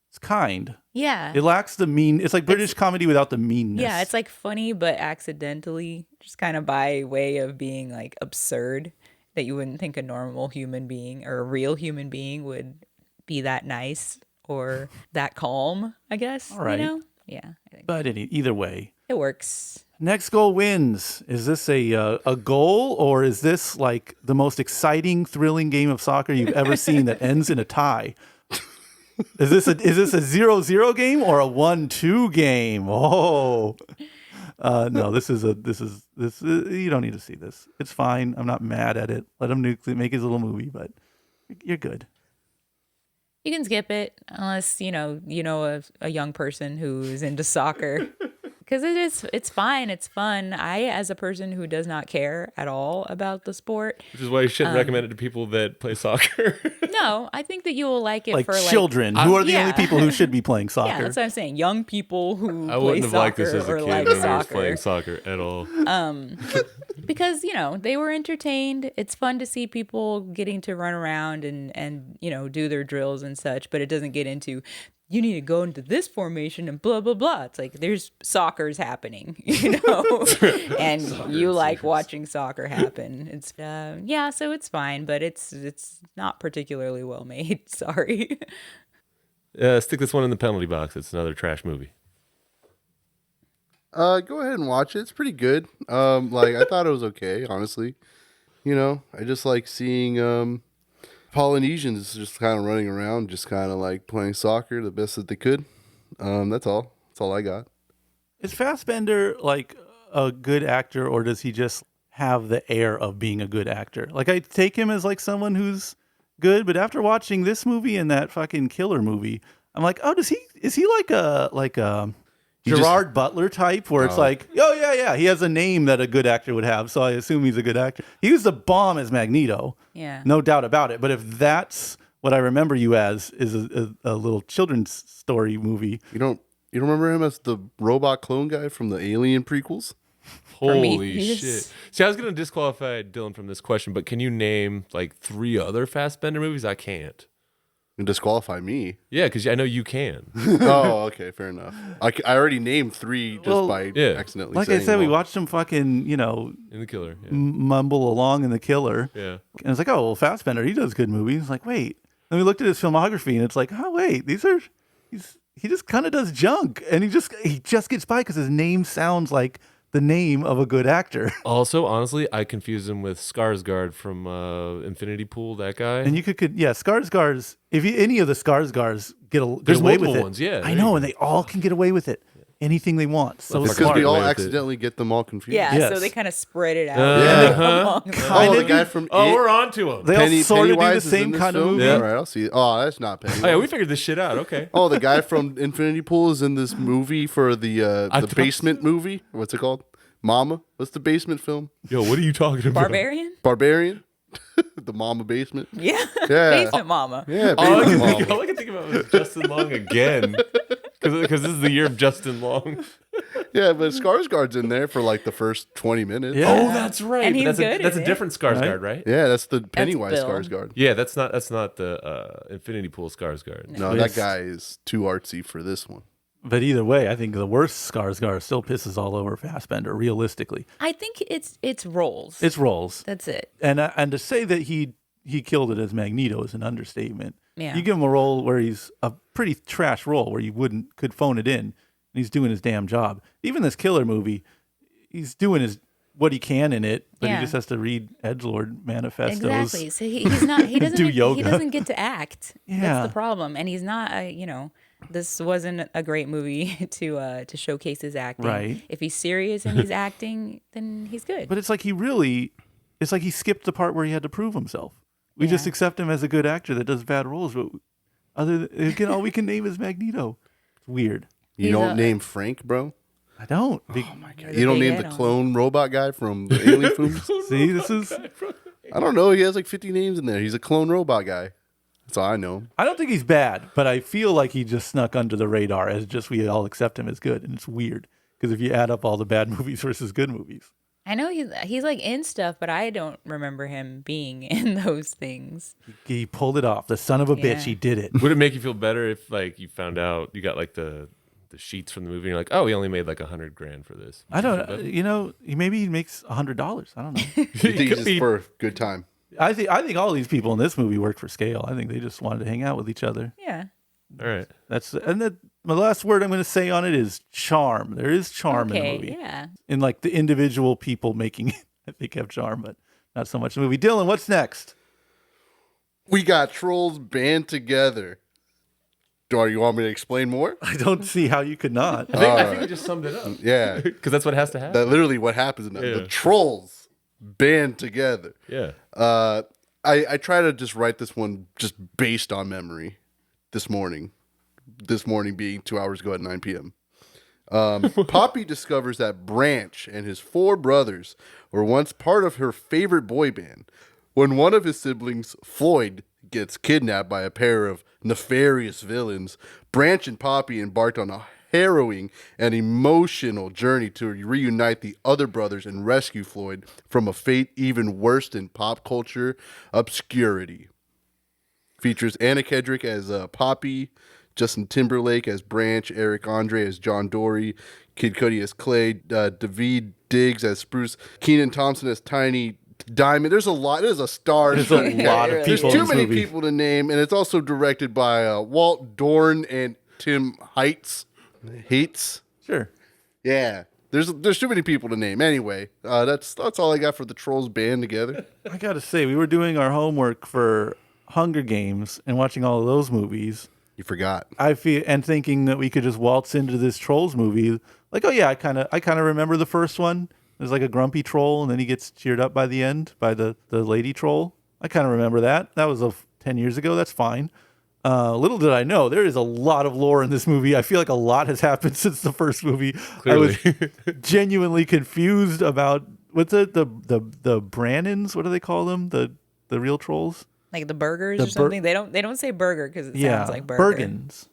It's kind. Yeah. It lacks the mean. It's like British comedy without the meanness. Yeah, it's like funny, but accidentally, just kind of by way of being like absurd, that you wouldn't think a normal human being or a real human being would be that nice or that calm, I guess. All right. You know? Yeah. I think But either way, it works. next goal wins. Is this a goal, or is this like the most exciting, thrilling game of soccer you've ever seen that ends in a tie? Is this a 0-0 game or a 1-2 game? Oh, no, this is you don't need to see this. It's fine. I'm not mad at it. Let him make his little movie, but you're good. You can skip it unless, you know a young person who is into soccer. because it's fine. It's fun. I, as a person who does not care at all about the sport, Which is why you shouldn't recommend it to people that play soccer. no, I think that you will like it Like for children, who are the only yeah. people who should be playing soccer. Yeah, that's what I'm saying. Young people who I play wouldn't have liked this soccer as a or kid like when I was soccer. playing soccer at all. Because, they were entertained. It's fun to see people getting to run around and do their drills and such, but it doesn't get into, you need to go into this formation and blah, blah, blah. It's like there's soccer's happening, and you like watching soccer happen. It's, so it's fine, but it's not particularly well made. Sorry. Stick this one in the penalty box. It's another trash movie. Go ahead and watch it. It's pretty good. I thought it was okay, honestly. I just like seeing Polynesians just kind of running around, just kind of like playing soccer the best that they could. That's all. That's all I got. Is Fassbender like a good actor, or does he just have the air of being a good actor? Like, I take him as like someone who's good, but after watching this movie and that fucking killer movie, I'm like, oh, is he like a Gerard Butler type, where it's like, oh yeah, he has a name that a good actor would have, so I assume he's a good actor. He was the bomb as Magneto, Yeah. no doubt about it. But if that's what I remember you as, is a little children's story movie. You don't remember him as the robot clone guy from the Alien prequels? Holy Prometheus. shit. See, I was going to disqualify Dylan from this question, but can you name like 3 other Fassbender movies? I can't. And disqualify me. Yeah, because I know you can. Oh, okay, fair enough. I already named 3 just by yeah. accidentally Like saying I said, we them all. watched him fucking, In The Killer. Yeah. mumble along in The Killer. Yeah. And it's like, oh, well, Fassbender, he does good movies. It's like, wait. Then we looked at his filmography, and it's like, oh, wait, he just kind of does junk. And he just gets by because his name sounds like the name of a good actor. Also, honestly, I confused him with Skarsgård from Infinity Pool, that guy. And you could Skarsgård's, any of the Skarsgårds get There's away multiple with it. ones, yeah, I there know, you and they all can get away with it. Anything they want. So Well, Because smart. we all Away with it. accidentally get them all confused. Yeah, Yes. so they kind of spread it out. Oh, Kinda the guy from Oh, It. we're on to him. They all sort of do the Pennywise is in same this kind of film? movie. Yeah. All right, I'll see. Oh, that's not Pennywise. Oh, yeah, we figured this shit out. Okay. Oh, the guy from Infinity Pool is in this movie for the thought- basement movie. What's it called? Mama? What's the basement film? Yo, what are you talking about? Barbarian? Barbarian? The Mama basement? Yeah. Yeah. Basement Mama. Yeah, All I, basement can think, Mama. all I can think about is Justin Long again. Because this is the year of Justin Long. Yeah, but Skarsgård's in there for like the first 20 minutes. Yeah. Oh, that's right. And But he's that's good That's in a it. different Skarsgård, right? Yeah, that's the Pennywise Bill. Skarsgård. Yeah, that's not the Infinity Pool Skarsgård. No, But that it's- guy is too artsy for this one. But either way, I think the worst Skarsgård still pisses all over Fassbender, realistically. I think it's roles. It's roles. That's it. And to say that he killed it as Magneto is an understatement. Yeah. You give him a role where he's a pretty trash role where you could phone it in, and he's doing his damn job. Even this killer movie, he's doing what he can in it, but Yeah. he just has to read edgelord manifestos. Exactly. So he's not. He doesn't Do He yoga. doesn't get to act. Yeah. That's the problem. And he's not. This wasn't a great movie to showcase his acting. Right. If he's serious and he's acting, then he's good. But it's like he skipped the part where he had to prove himself. We just Yeah. accept him as a good actor that does bad roles, but all we can name is Magneto. It's weird. You He's don't a- name Frank, bro? I don't. You don't big name head the on clone robot guy from the Alien films? See, this is. I don't know. He has like 50 names in there. He's a clone robot guy. That's all I know. I don't think he's bad, but I feel like he just snuck under the radar as just we all accept him as good, and it's weird because if you add up all the bad movies versus good movies, I know he's like in stuff, but I don't remember him being in those things. he pulled it off. The son of a Yeah. bitch, he did it. Would it make you feel better if like you found out you got like the sheets from the movie and you're like, oh, he only made like $100,000 for this? I don't know. You know, maybe he makes $100. I don't know. You think it's just for a good time? I think all these people in this movie work for scale. I think they just wanted to hang out with each other. Yeah. All right. My last word I'm going to say on it is charm. There is charm in the Okay. movie. Yeah. In like the individual people making it, I think have charm, but not so much the movie. Dylan, what's next? We got trolls band together. Do you want me to explain more? I don't see how you could not. I think you just summed it up. Yeah. Because that's what has to happen. That's literally what happens in that. Yeah. The trolls band together. Yeah. I try to just write this one just based on memory this morning. This morning being 2 hours ago at 9 p.m. Poppy discovers that Branch and his 4 brothers were once part of her favorite boy band. When one of his siblings, Floyd, gets kidnapped by a pair of nefarious villains, Branch and Poppy embarked on a harrowing and emotional journey to reunite the other brothers and rescue Floyd from a fate even worse than pop culture obscurity. Features Anna Kendrick as Poppy, Justin Timberlake as Branch, Eric Andre as John Dory, Kid Cudi as Clay, David Diggs as Spruce, Kenan Thompson as Tiny Diamond. There's a lot. There's a star. There's a lot of There's people. too in this many movie. people to name, and it's also directed by Walt Dorn and Tim Heitz. Sure. Yeah. There's too many people to name. Anyway, that's all I got for the Trolls Band Together. I gotta say, we were doing our homework for Hunger Games and watching all of those movies. You forgot. I feel and thinking that we could just waltz into this Trolls movie. Like, oh yeah, I kind of remember the first one. There's like a grumpy troll, and then he gets cheered up by the end by the lady troll. I kind of remember that. That was 10 years ago. That's fine. Little did I know, there is a lot of lore in this movie. I feel like a lot has happened since the first movie. Clearly. I was genuinely confused about what's it, the Brannons? What do they call them? The real trolls? Like the burgers The or something. They don't say burger because it Yeah, sounds like burger. Bergens.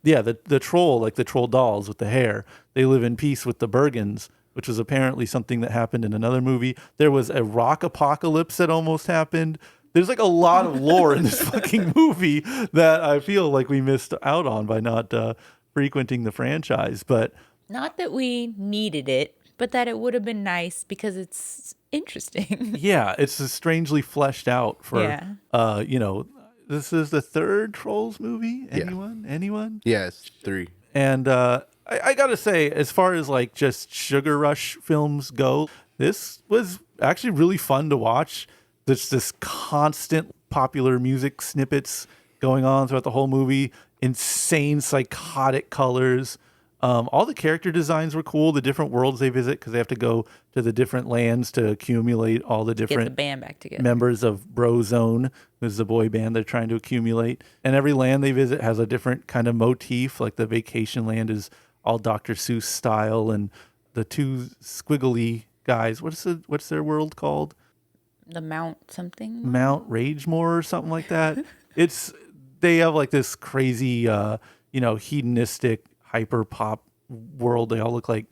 Yeah, the troll, like the troll dolls with the hair. They live in peace with the Bergens, which was apparently something that happened in another movie. There was a rock apocalypse that almost happened. There's like a lot of lore in this fucking movie that I feel like we missed out on by not frequenting the franchise. But Not that we needed it, but that it would have been nice because it's interesting. yeah, it's strangely fleshed out for, Yeah. this is the 3rd Trolls movie. Anyone? Yes, 3. And I got to say, as far as like just Sugar Rush films go, this was actually really fun to watch. There's this constant popular music snippets going on throughout the whole movie, insane psychotic colors. All the character designs were cool, the different worlds they visit, because they have to go to the different lands to accumulate all the Get the different band back together. members of Brozone, who's the boy band they're trying to accumulate. And every land they visit has a different kind of motif. Like the vacation land is all Dr. Seuss style, and the 2 squiggly guys, what's their world called? The Mount something. Mount Ragemore or something like that. They have like this crazy hedonistic hyper pop world. They all look like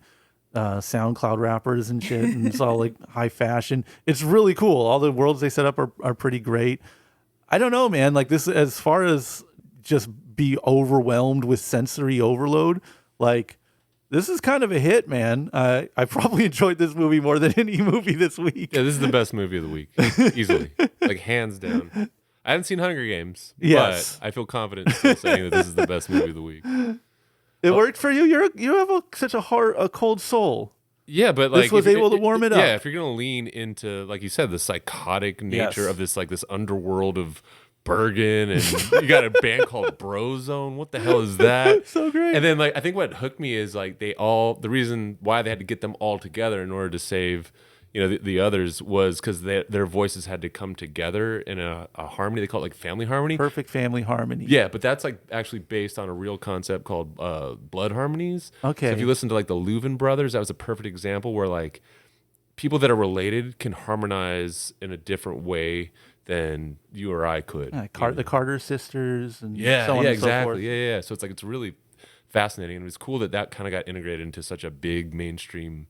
SoundCloud rappers and shit, and it's all like high fashion. It's really cool. All the worlds they set up are pretty great. I don't know, man. Like this, as far as just be overwhelmed with sensory overload, like this is kind of a hit, man. I probably enjoyed this movie more than any movie this week. Yeah, this is the best movie of the week, easily, like hands down. I haven't seen Hunger Games, Yes. but I feel confident still saying that this is the best movie of the week. It worked for you. You have such a cold soul. Yeah, but like This was able to warm it up. Yeah, if you're gonna lean into, like you said, the psychotic nature Yes. of this underworld of Bergen, and you got a band called Brozone. What the hell is that? So great. And then like I think what hooked me is like the reason why they had to get them all together in order to save the others was because their voices had to come together in a harmony. They call it like family harmony. Perfect family harmony. Yeah, but that's like actually based on a real concept called blood harmonies. Okay. So if you listen to like the Leuven brothers, that was a perfect example where like people that are related can harmonize in a different way than you or I could. The Carter sisters and Yeah, so on yeah, and so exactly. forth. Yeah. So it's really fascinating, and it's cool that kind of got integrated into such a big mainstream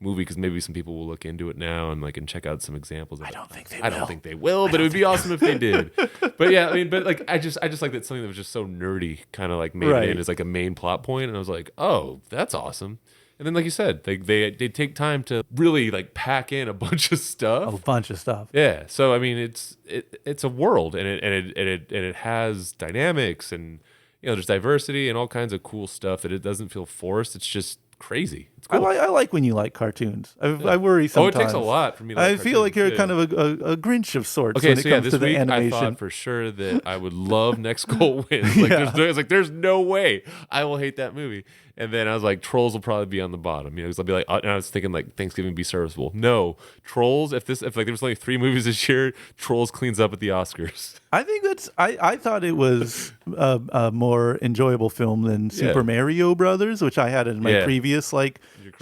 movie, because maybe some people will look into it now and check out some examples of it. I don't think they will, but it would be awesome if they did. But yeah, I mean, but like I just like that something that was just so nerdy kind of like made Right. it in as like a main plot point, and I was like, oh, that's awesome. And then like you said, they take time to really like pack in a bunch of stuff. A bunch of stuff. Yeah, so I mean, it's a world, and it has dynamics, and there's diversity and all kinds of cool stuff that it doesn't feel forced. It's just crazy. It's cool. I like when you like cartoons. I worry sometimes. It takes a lot for me to I like feel like you're cartoons. kind of a Grinch of sorts Okay, when so it comes this to the week animation. I thought for sure that I would love Next Goal Wins. Like, there's no way I will hate that movie. And then I was like, Trolls will probably be on the bottom. You know, because I'll be like, and I was thinking like Thanksgiving be serviceable. No, Trolls. If like there was only 3 movies this year, Trolls cleans up at the Oscars. I think I thought it was a more enjoyable film than Super Mario Brothers, which I had in my previous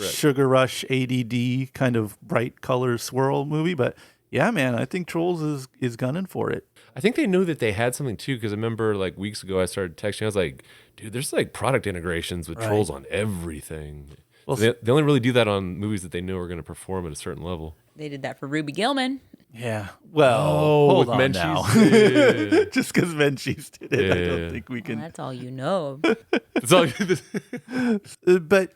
Sugar Rush ADD kind of bright color swirl movie. But yeah, man, I think Trolls is gunning for it. I think they knew that they had something too, because I remember like weeks ago I started texting. I was like, dude, there's like product integrations with Trolls on everything. Well, so they only really do that on movies that they know are going to perform at a certain level. They did that for Ruby Gillman. Yeah. Well, hold on now. Yeah. Just because Menchie's did it, I don't think we can. Well, that's all you know. That's all. But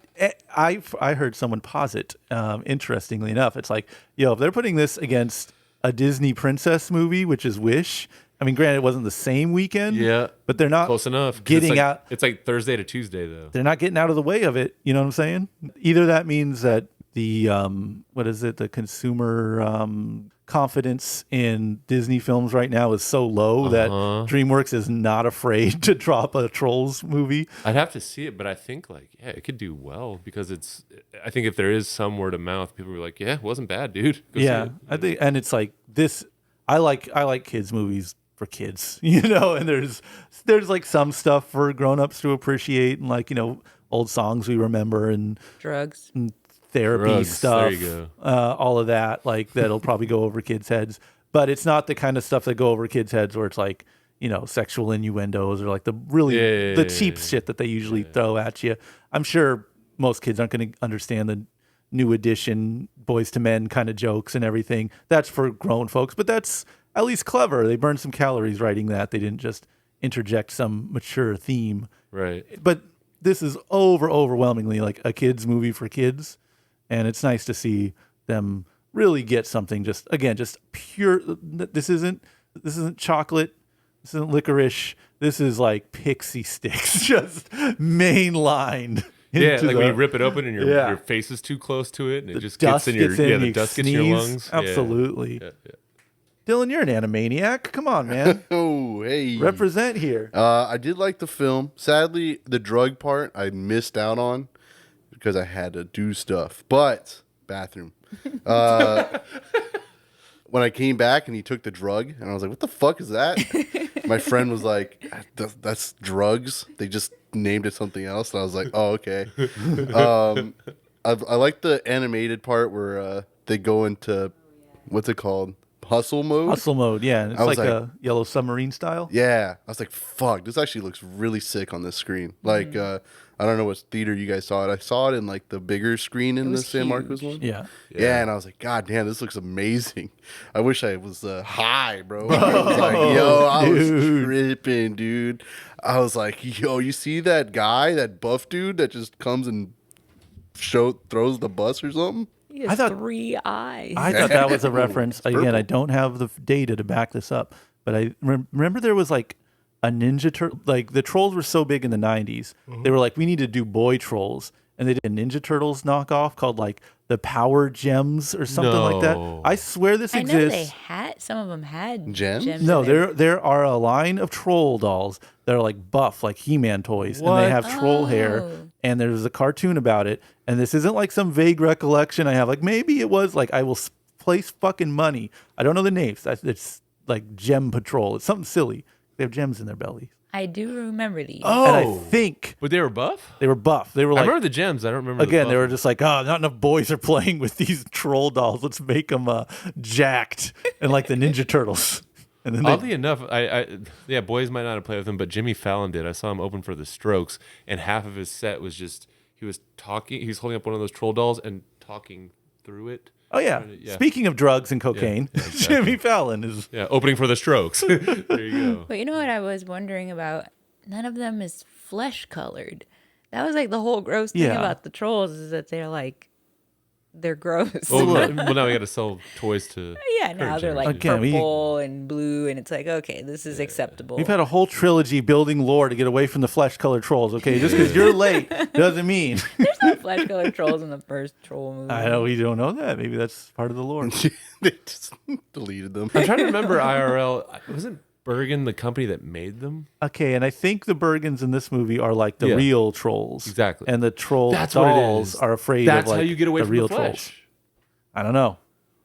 I heard someone posit, interestingly enough, it's like, if they're putting this against a Disney princess movie, which is Wish. I mean, granted, it wasn't the same weekend. Yeah, but they're not close enough. Getting out. It's like Thursday to Tuesday, though. They're not getting out of the way of it. You know what I'm saying? Either that means that the the consumer confidence in Disney films right now is so low that DreamWorks is not afraid to drop a Trolls movie. I'd have to see it, but I think it could do well because I think if there is some word of mouth, people are like, yeah, it wasn't bad, dude. Go see it. I think, and it's like this. I like kids movies for kids, and there's like some stuff for grown-ups to appreciate, and like old songs we remember and Drugs. And therapy stuff. There you go. All of that, like that'll probably go over kids' heads, but it's not the kind of stuff that go over kids' heads where it's like sexual innuendos or like the cheap shit that they usually throw at you. I'm sure most kids aren't going to understand the new edition Boys to Men kind of jokes and everything. That's for grown folks, but that's at least clever. They burned some calories writing that. They didn't just interject some mature theme. Right. But this is overwhelmingly like a kids movie for kids. And it's nice to see them really get something just pure. This isn't chocolate. This isn't licorice. This is like pixie sticks, just mainlined. Yeah, like when you rip it open and your face is too close to it, and it just gets in your the dust gets in your lungs. Absolutely. Yeah. Dylan, you're an animaniac. Come on, man. Oh, hey. Represent here. I did like the film. Sadly, the drug part I missed out on because I had to do stuff. But bathroom. When I came back and he took the drug, and I was like, what the fuck is that? My friend was like, that's drugs. They just named it something else. And I was like, oh, okay. I like the animated part where they go into, what's it called? Hustle mode? Hustle mode, yeah. It's like a Yellow Submarine style. Yeah. I was like, fuck, this actually looks really sick on this screen. Like, I don't know what theater you guys saw it. I saw it in like the bigger screen in the San Marcos one. Yeah. And I was like, God damn, this looks amazing. I wish I was high, bro. I was like, yo, I was tripping, dude. I was like, yo, you see that guy, that buff dude that just comes and throws the bus or something? He has 3 eyes. I thought that was a reference. Again, I don't have the data to back this up, but I remember there was like a Ninja Turtle. Like the Trolls were so big in the 90s. They were like, we need to do boy Trolls. And they did a Ninja Turtles knockoff called like the Power Gems or something like that. I swear this exists. I know they had, some of them had gems. No, there are a line of troll dolls that are like buff, like He-Man toys. And they have troll hair. And there's a cartoon about it. And this isn't like some vague recollection I have. Like maybe it was like I will place fucking money. I don't know the names. It's like Gem Patrol. It's something silly. They have gems in their bellies. I do remember these. Oh, and I think, but they were buff. They were buff. They were like, I remember the gems. I don't remember. Again, they were just like, oh, not enough boys are playing with these troll dolls. Let's make them jacked and like the Ninja Turtles. And then oddly enough, boys might not have played with them, but Jimmy Fallon did. I saw him open for the Strokes, and half of his set was just he was talking. He was holding up one of those troll dolls and talking through it. Oh, yeah. Speaking of drugs and cocaine, exactly. Jimmy Fallon is... Yeah, opening for the Strokes. There you go. But you know what I was wondering about? None of them is flesh-colored. That was like the whole gross thing about the Trolls is that they're like they're gross. Well, now we got to sell toys to. Yeah, now they're like Again, purple and blue, and it's like, okay, this is acceptable. We've had a whole trilogy building lore to get away from the flesh-colored trolls. Okay, just because you're late doesn't mean. There's no flesh-colored trolls in the first troll movie. I know we don't know that. Maybe that's part of the lore. They just deleted them. I'm trying to remember IRL. Wasn't Bergen the company that made them? Okay, and I think the Bergens in this movie are like the Yeah. real trolls. Exactly. And the troll That's what it dolls is. are afraid That's of like how you get away the from real the trolls. flesh. I don't know.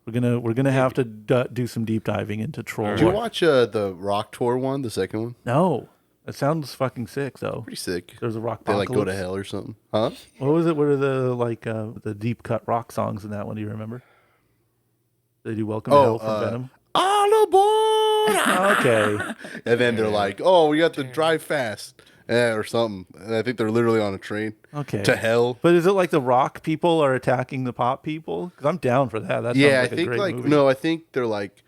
We're gonna have to do some deep diving into troll. Did you lore. watch the Rock Tour one, the second one? No, it sounds fucking sick though. Pretty sick. There's a rock. They like go to apocalypse. hell or something, huh? What was it? What are the deep cut rock songs in that one? Do you remember? They do Welcome to Hell from Venom. All aboard! Okay. And then they're like, "Oh, we got to drive fast," or something. And I think they're literally on a train Okay. to hell. But is it like the rock people are attacking the pop people? Because I'm down for that. That sounds Yeah, like I a think great like movie. no, I think they're like,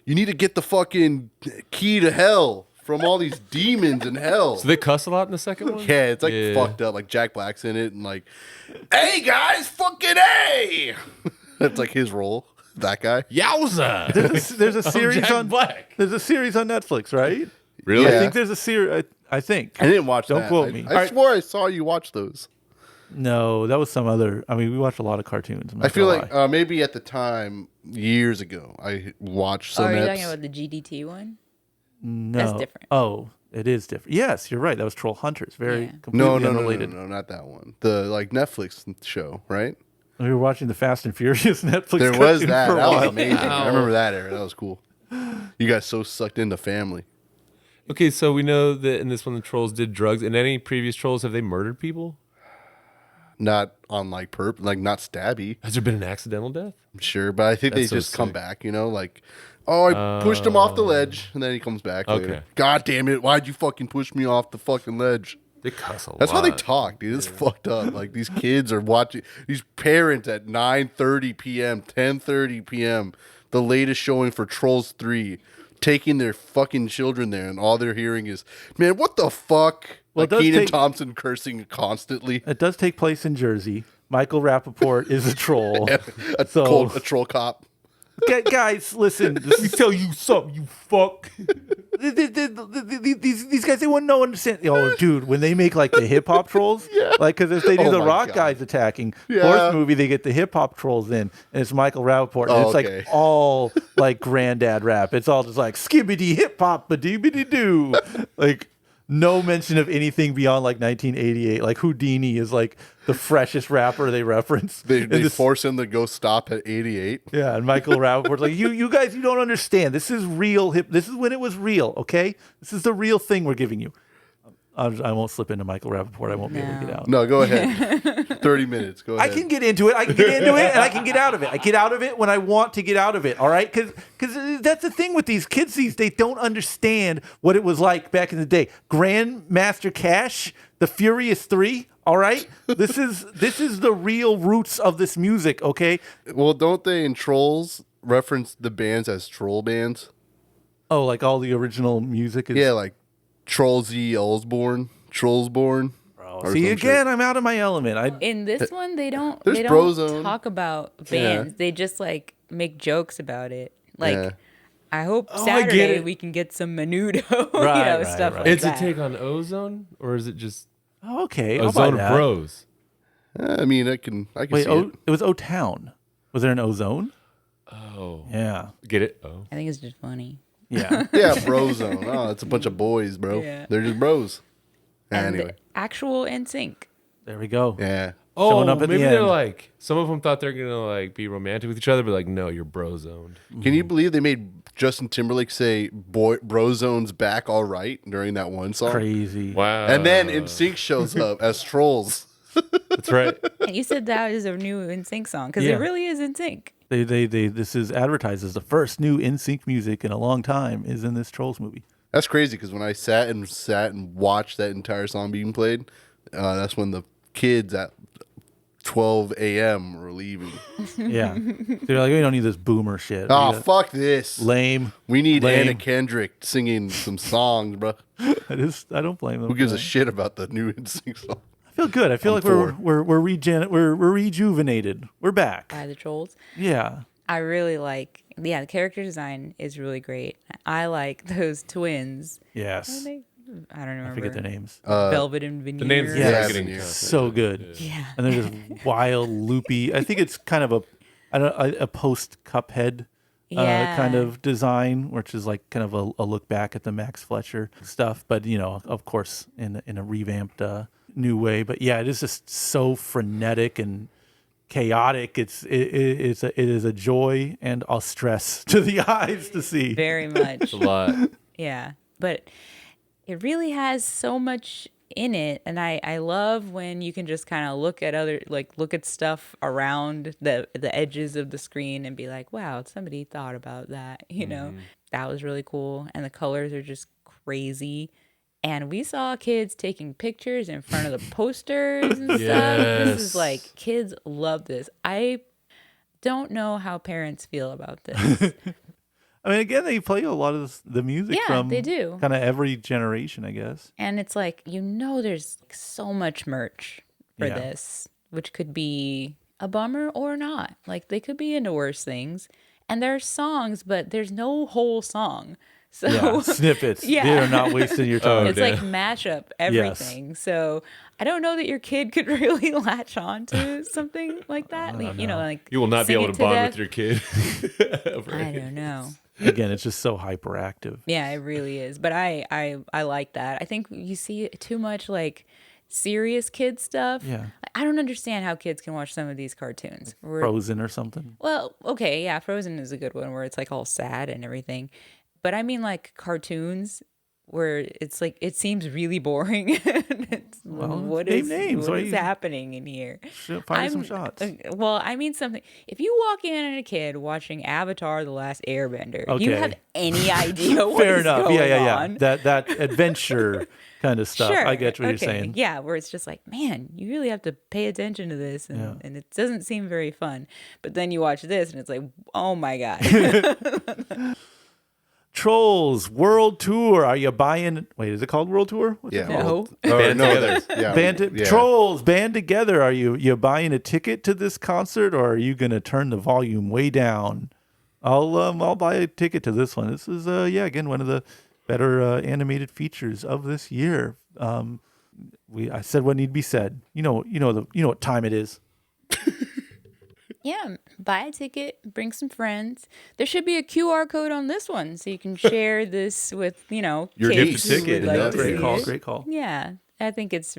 you need to get the fucking key to hell from all these demons in hell. So they cuss a lot in the second one? Yeah, it's like Yeah. fucked up. Like Jack Black's in it, and like, "Hey guys, fucking hey!" That's like his role. That guy. Yowza! There's a series Jack on Black. There's a series on Netflix, right? Really? I Yeah. think there's a series. I think. I didn't watch Don't that. quote me. I swore I saw you watch those. No, that was some other. I mean, we watched a lot of cartoons. I'm not I feel gonna like lie. maybe at the time, years ago, I watched Oh, some are you eps. talking about the GDT one? no. that's different. Oh, it is different. Yes, you're right. That was Troll Hunters. Very Yeah. completely No, unrelated. no, not that one. The like Netflix show, right? We were watching the Fast and Furious Netflix. There was cartoon that. for a That was while. amazing. I remember that era. That was cool. You guys so sucked into family. Okay, so we know that in this one the trolls did drugs. In any previous trolls, have they murdered people? Not on like not stabby. Has there been an accidental death? I'm sure, but I think That's they so just come sick. back. You know, like, oh, I pushed him off the ledge, and then he comes back. Okay. Later. God damn it! Why'd you fucking push me off the fucking ledge? They cuss a lot. That's how they talk, dude. It's fucked up. Like these kids are watching these parents at 9:30 p.m., 10:30 p.m. The latest showing for Trolls 3, taking their fucking children there, and all they're hearing is, "Man, what the fuck?" Well, Like it does Kenan take- Thompson cursing constantly. It does take place in Jersey. Michael Rappaport is a troll. A troll cop. Guys, listen. Let me tell you something, you fuck. These guys, they wouldn't know understand. Oh, dude, when they make like the hip hop trolls, like because if they do Oh the my rock God. guys attacking Yeah. horse movie, they get the hip hop trolls in, and it's Michael Rappaport, and Oh, it's okay. like all like granddad rap. It's all just like skibbity hip hop, ba dee doo, like. No mention of anything beyond like 1988. Like Houdini is like the freshest rapper they reference. They And this- force him to go stop at 88. yeah, and Michael Rappaport's like, you guys, you don't understand. This is real hip. This is when it was real, okay? This is the real thing we're giving you. I won't slip into Michael Rappaport. I won't be able to get out. No, go ahead. 30 minutes. Go I ahead. can get into it. I can get into it, and I can get out of it. I get out of it when I want to get out of it. All right, because that's the thing with these kids. They don't understand what it was like back in the day. Grandmaster Cash, the Furious 3. All right, this is the real roots of this music. Okay. Well, don't they in Trolls reference the bands as troll bands? Oh, like all the original music is. Yeah, like Trollsy Osborne, Trollsborn. or See, some again, shit. I'm out of my element. In this one, they don't. There's They Brozone. don't talk about bands. Yeah. They just like make jokes about it. Like, Yeah. I hope Oh, I get Saturday it. we can get some menudo. Right, right, stuff right. like It's that. a take on Ozone, or is it just Okay, I'll buy Ozone that. Bros? I mean, I can Wait, see it. it was O-Town. Was there an Ozone? Oh, Yeah. get it? Oh, I think it's just funny. Yeah. Yeah, Brozone. Oh, it's a bunch of boys, bro. Yeah. They're just bros. And Anyway, actual NSYNC. There we go. yeah. Showing up at the maybe they're end. like some of them thought they're gonna like be romantic with each other, but like no, you're bro zoned. Can you believe they made Justin Timberlake say Brozone's back all right during that one song? Crazy. Wow, And then NSYNC shows up as trolls. that's right. And you said that is a new NSYNC song because Yeah. it really is NSYNC. This is advertised as the first new NSYNC music in a long time is in this Trolls movie. That's crazy because when I sat and watched that entire song being played, that's when the kids at 12 a.m. were leaving. Yeah. They're like, we don't need this boomer shit. Oh, We got- fuck this. Lame. We need Lame. Anna Kendrick singing some songs, bro. I don't blame them. Who gives a for shit about the new NSYNC song? that. feel good. I feel I'm like we're rejuvenated. We're back. By the trolls. Yeah. I really like, the character design is really great. I like those twins. Yes. What are they? I don't remember. I forget their names. Velvet and Veneer. The names Yeah, are Veneer. getting tough. So good. Yeah. And they're just wild, loopy. I think it's kind of a post Cuphead Yeah. kind of design, which is like kind of a look back at the Max Fletcher stuff, but of course, in a revamped new way. But yeah, it is just so frenetic and chaotic. It is a joy and a stress to the eyes to see. Very much. A lot. Yeah. But it really has so much in it. And I love when you can just kind of look at stuff around the edges of the screen and be like, wow, somebody thought about that. That was really cool. And the colors are just crazy. And we saw kids taking pictures in front of the posters and stuff. This is like, kids love this. I don't know how parents feel about this. I mean, again, they play a lot of the music Yeah, from they do. kind of every generation, I guess. And it's like, there's so much merch for Yeah. this, which could be a bummer or not. Like, they could be into worse things. And there's songs, but there's no whole song. So Yeah, snippets. Yeah. They are not wasting your time. it's like mashup everything. So I don't know that your kid could really latch on to something like that. Like, like You will not be sing able it to bond death. with your kid. I don't know. Again, it's just so hyperactive. Yeah, it really is. But I like that. I think you see too much like serious kid stuff. Yeah. I don't understand how kids can watch some of these cartoons. Frozen or something. Well, okay, yeah, Frozen is a good one where it's like all sad and everything. But I mean like cartoons where it's like it seems really boring. What name is names. what Why is you- happening in here? Find some shots. Well, I mean something. If you walk in at a kid watching Avatar: The Last Airbender, do you Okay. have any idea what Fair is enough. going Yeah. on? That adventure kind of stuff. Sure. I get what you're okay. saying. Yeah, where it's just like, man, you really have to pay attention to this, and it doesn't seem very fun. But then you watch this, and it's like, oh my god. Trolls World Tour. Are you buying? Wait, is it called World Tour? What's it Yeah. called? No. Band Together. Yeah. Trolls band together. Are you buying a ticket to this concert, or are you gonna turn the volume way down? I'll buy a ticket to this one. This is again one of the better animated features of this year. I said what need to be said. You know what time it is. Yeah, buy a ticket, bring some friends. There should be a QR code on this one so you can share this with, Your kids gift who ticket, would like yeah. to Great see call. it. Great call. Yeah, I think it's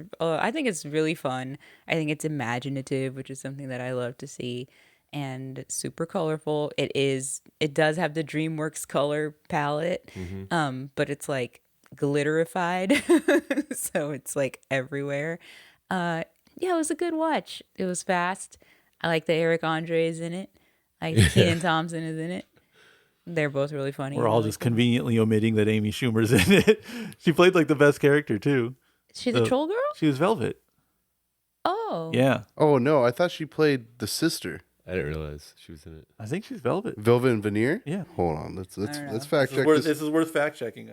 really fun. I think it's imaginative, which is something that I love to see, and super colorful. It does have the DreamWorks color palette, but it's like glitterified, so it's like everywhere. Yeah, it was a good watch. It was fast. I like that Eric Andre is in it. Like Kenan Thompson is in it. They're both really funny. We're all just conveniently omitting that Amy Schumer's in it. She played like the best character too. She's a troll girl? She was Velvet. Oh. Yeah, Oh no, I thought she played the sister. I didn't realize she was in it. I think she's Velvet. Velvet and Veneer? Yeah. Hold on. Let's don't know. fact check this. This is worth fact checking.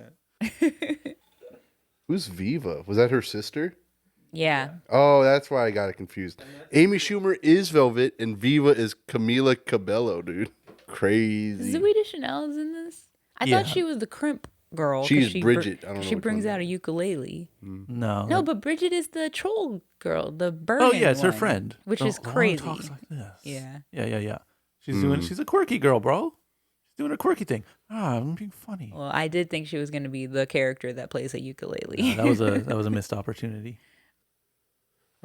Who's Viva? Was that her sister? Yeah. Oh, that's why I got it confused. Amy Schumer is Velvet and Viva is Camila Cabello, dude. Crazy. Zoe Deschanel is in this? I Yeah. thought she was the crimp girl. 'cause She's she Bridget. I don't know She which brings one. out a ukulele. No. No, but Bridget is the troll girl, the Bergen Oh yeah, it's her one, friend. which The is one who crazy. talks like this. Yeah. Yeah. She's a quirky girl, bro. She's doing a quirky thing. I'm being funny. Well, I did think she was going to be the character that plays a ukulele. Yeah, that was a missed opportunity.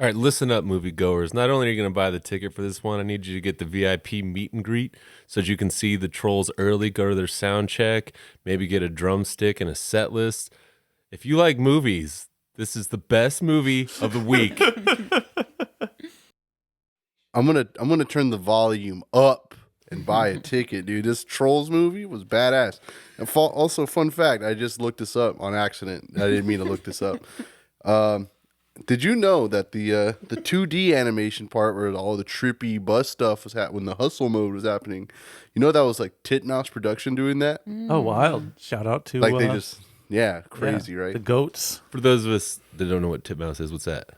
All right, listen up, moviegoers. Not only are you going to buy the ticket for this one, I need you to get the VIP meet and greet so that you can see the Trolls early, go to their sound check, maybe get a drumstick and a set list. If you like movies, this is the best movie of the week. I'm gonna turn the volume up and buy a ticket, dude. This Trolls movie was badass. And also, fun fact, I just looked this up on accident. I didn't mean to look this up. Did you know that the 2D animation part where all the trippy bus stuff was when the hustle mode was happening, you know that was like Titmouse Production doing that? Oh, wild! Shout out to Like they just crazy, the right? goats. For those of us that don't know what Titmouse is, what's that?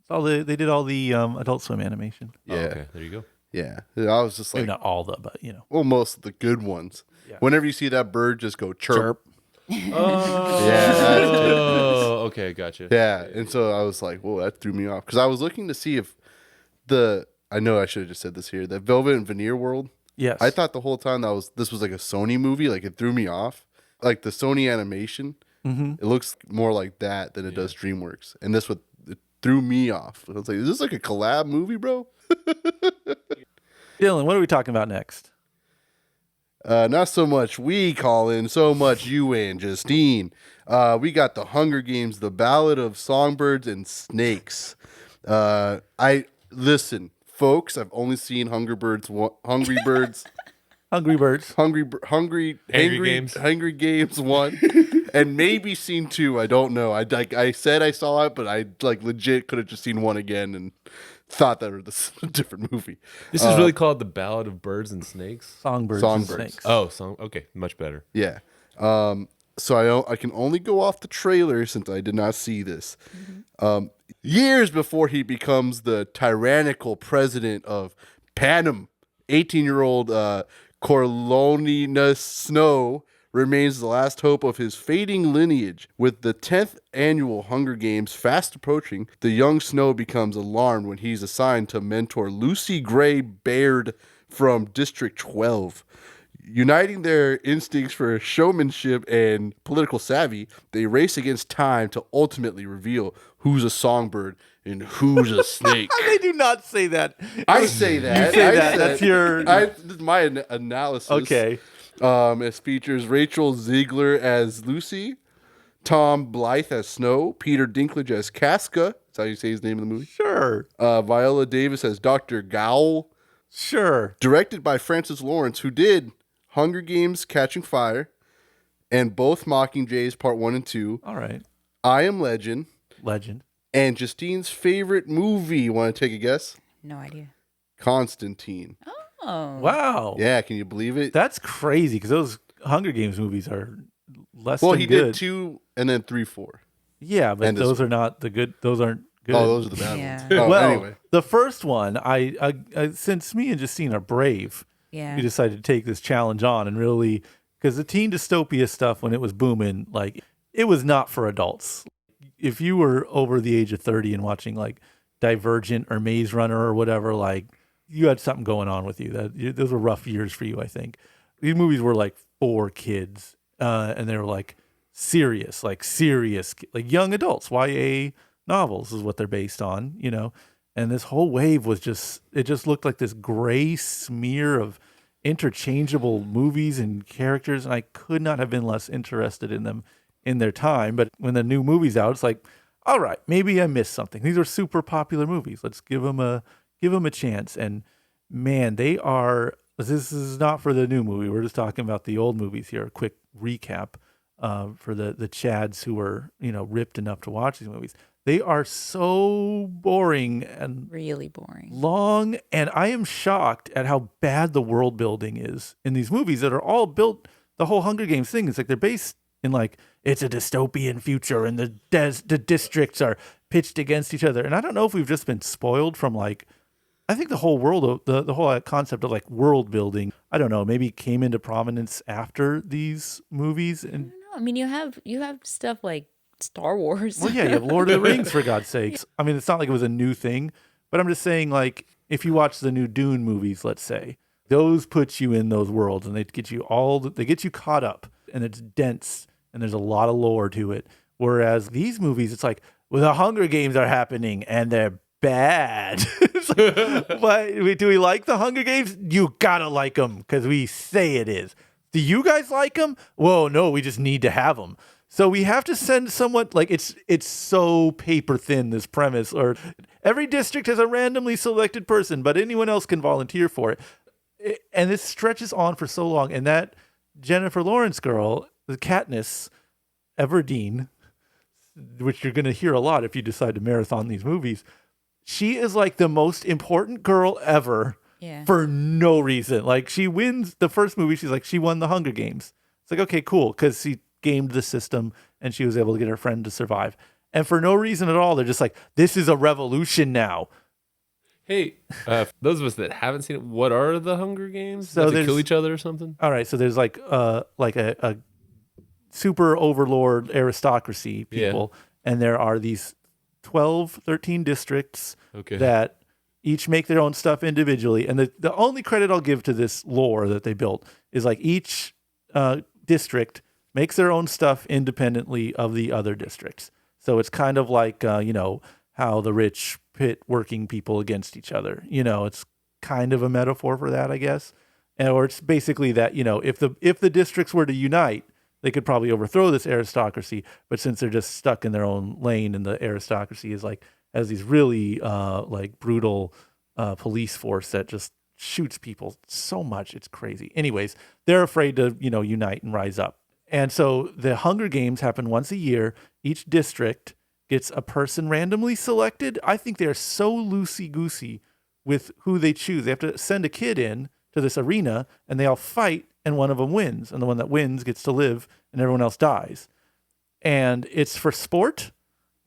They did all the Adult Swim animation. Yeah. Oh, okay, there you go. Yeah. I was just Maybe like, not all the, but well, most of the good ones. Yeah. Whenever you see that bird just go chirp. Oh, Yeah, that's too- okay, gotcha. Yeah. And so I was like, whoa, that threw me off. Because I was looking to see if I know I should have just said this here, the Velvet and Veneer World. Yes. I thought the whole time this was like a Sony movie. Like it threw me off. Like the Sony animation, it looks more like that than it does DreamWorks. And it threw me off. I was like, is this like a collab movie, bro? Dylan, what are we talking about next? Not so much we, Colin, so much you and Justine. We got the Hunger Games, the Ballad of Songbirds and Snakes. Listen, folks, I've only seen Hungry Birds, Hungry Birds. Hungry Games 1, and maybe seen 2. I don't know. I said I saw it, but I legit could have just seen 1 again and thought that was a different movie. This is really called The Ballad of Birds and Snakes? Songbirds and Snakes. Oh, okay, much better. Yeah. So I can only go off the trailer since I did not see this. Years before he becomes the tyrannical president of Panem, 18-year-old Coriolanus Snow remains the last hope of his fading lineage. With the 10th annual Hunger Games fast approaching, the young Snow becomes alarmed when he's assigned to mentor Lucy Gray Baird from District 12. Uniting their instincts for showmanship and political savvy, they race against time to ultimately reveal who's a songbird and who's a snake. They do not say that. I say that. You say that. That's your... This is my analysis. Okay. It features Rachel Ziegler as Lucy, Tom Blythe as Snow, Peter Dinklage as Casca. That's how you say his name in the movie. Sure. Viola Davis as Dr. Gowl. Sure. Directed by Francis Lawrence, who did Hunger Games Catching Fire and both Mockingjays Part 1 and 2. All right. I Am Legend. And Justine's favorite movie. Want to take a guess? No idea. Constantine. Oh. Wow. Yeah, can you believe it? That's crazy because those Hunger Games movies are less Well, than he good. did 2 and then 3, 4. Yeah, but And those are not the good. Those aren't good. Oh, those are the bad Yeah. ones. Oh, well, anyway. the first one, I since me and Justine are brave, Yeah. we decided to take this challenge on and really, because the teen dystopia stuff when it was booming, like it was not for adults. If you were over the age of 30 and watching like Divergent or Maze Runner or whatever, like you had something going on with you. Those were rough years for you, I think. These movies were like for kids, and they were like serious, like young adults. YA novels is what they're based on, you know. And this whole wave was it just looked like this gray smear of interchangeable movies and characters, and I could not have been less interested in them in their time. But when the new movie's out, it's like, all right, maybe I missed something. These are super popular movies. Let's give them a chance. And man, this is not for the new movie. We're just talking about the old movies here. A quick recap for the Chads who were, ripped enough to watch these movies. They are so boring and Really boring. long, and I am shocked at how bad the world building is in these movies that are all built. The whole Hunger Games thing is like they're based in like it's a dystopian future, and the districts are pitched against each other. And I don't know if we've just been spoiled from like, I think the whole world, the whole concept of like world building, I don't know, maybe came into prominence after these movies. And I mean, you have stuff like Star Wars. well, yeah, you have Lord of the Rings, for God's sakes. I mean, it's not like it was a new thing, but I'm just saying, like, if you watch the new Dune movies, let's say, those put you in those worlds, and they get you caught up, and it's dense, and there's a lot of lore to it. Whereas these movies, it's like, well, the Hunger Games are happening, and they're bad. It's like, but do we like the Hunger Games? You gotta like them because we say it is. Do you guys like them? Whoa, no, we just need to have them. So we have to send someone, like it's so paper thin, this premise, or every district has a randomly selected person, but anyone else can volunteer for it. And this stretches on for so long. And that Jennifer Lawrence girl, the Katniss Everdeen, which you're going to hear a lot if you decide to marathon these movies, she is like the most important girl ever for no reason. Like she wins the first movie. She's like, she won the Hunger Games. It's like, okay, cool. Because she gamed the system and she was able to get her friend to survive. And for no reason at all, they're just like, this is a revolution now. Hey, those of us that haven't seen it, what are the Hunger Games? So They kill each other or something? All right, so there's like a super overlord aristocracy people, and there are these 12, 13 districts that each make their own stuff individually. And the only credit I'll give to this lore that they built is like each district makes their own stuff independently of the other districts. So it's kind of like, how the rich pit working people against each other. It's kind of a metaphor for that, I guess. Or it's basically that, if the districts were to unite, they could probably overthrow this aristocracy. But since they're just stuck in their own lane, and the aristocracy has these really brutal police force that just shoots people so much, it's crazy. Anyways, they're afraid to unite and rise up. And so the Hunger Games happen once a year. Each district gets a person randomly selected. I think they're so loosey-goosey with who they choose. They have to send a kid in to this arena, and they all fight, and one of them wins. And the one that wins gets to live, and everyone else dies. And it's for sport.